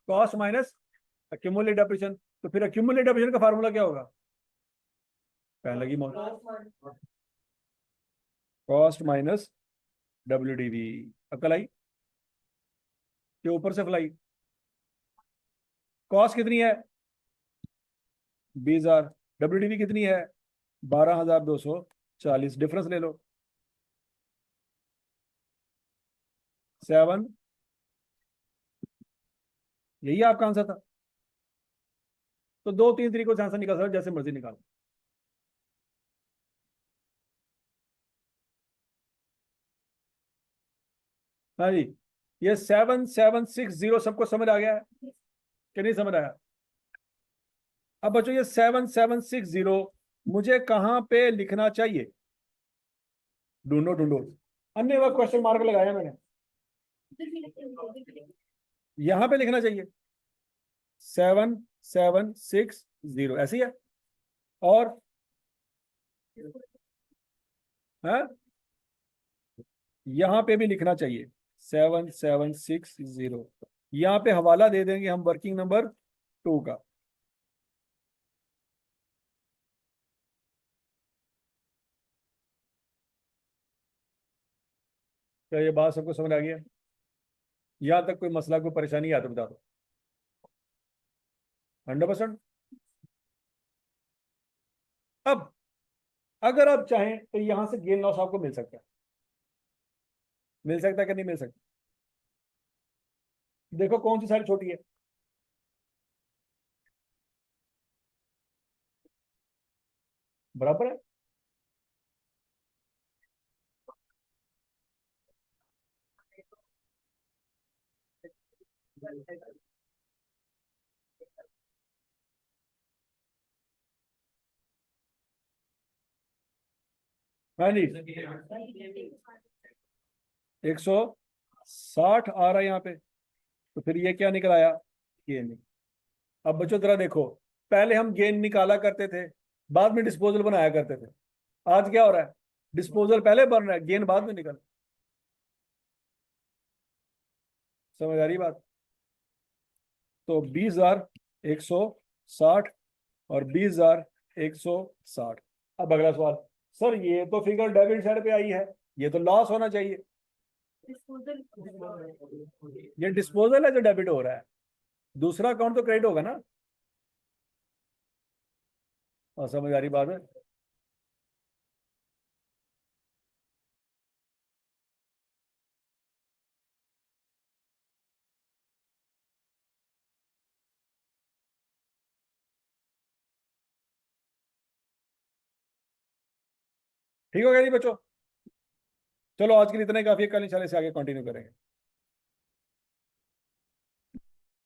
S1: Cost minus accumulated depreciation. तो फिर एक्यूमुलेटेड डेप्रिसिएशन का फार्मूला क्या होगा? कहने लगी मौत। Cost minus WDV। अकल आई के ऊपर से फ्लाई। कॉस्ट कितनी है? 20,000। WDV कितनी है? 12,240। डिफरेंस ले लो, 7। यही आपका आंसर था। तो 2-3 तरीकों से आंसर निकाल सकते, जैसे मर्जी निकालो। हाँ जी, ये 7760 सबको समझ आ गया है कि नहीं समझ आया? अब बच्चों ये 7760 मुझे कहां पे लिखना चाहिए? ढूंढो ढूंढो। अन्य वक्त क्वेश्चन मार्क लगाया मैंने, यहां पे लिखना चाहिए 7760, ऐसी है। और है यहां पे भी लिखना चाहिए 7760। यहां पे हवाला दे देंगे हम वर्किंग नंबर 2 का। क्या ये बात सबको समझ आ गया? यहां तक कोई मसला, कोई परेशानी है तो बता दो। 100%। अब अगर आप चाहें तो यहां से गेन लॉस आपको मिल सकता है। मिल सकता है कि नहीं मिल सकता? देखो कौन सी साइड छोटी है? बराबर है। हाँ जी, 160 आ रहा है यहाँ पे। तो फिर ये क्या निकल आया? ये नहीं। अब बच्चों जरा देखो, पहले हम गेन निकाला करते थे, बाद में डिस्पोजल बनाया करते थे। आज क्या हो रहा है? डिस्पोजल पहले बन रहा है, गेन बाद में निकल। समझ आ रही बात? तो 20,160 और 20,160। अब अगला सवाल, सर ये तो फिगर डेबिट साइड पे आई है, ये तो लॉस होना चाहिए। ये डिस्पोजल है जो डेबिट हो रहा है, दूसरा अकाउंट तो क्रेडिट होगा ना। और समझ आ रही बात है? ठीक हो गया जी बच्चों? चलो आज के लिए इतना ही काफी है, कल इंशाल्लाह से आगे कंटिन्यू करेंगे।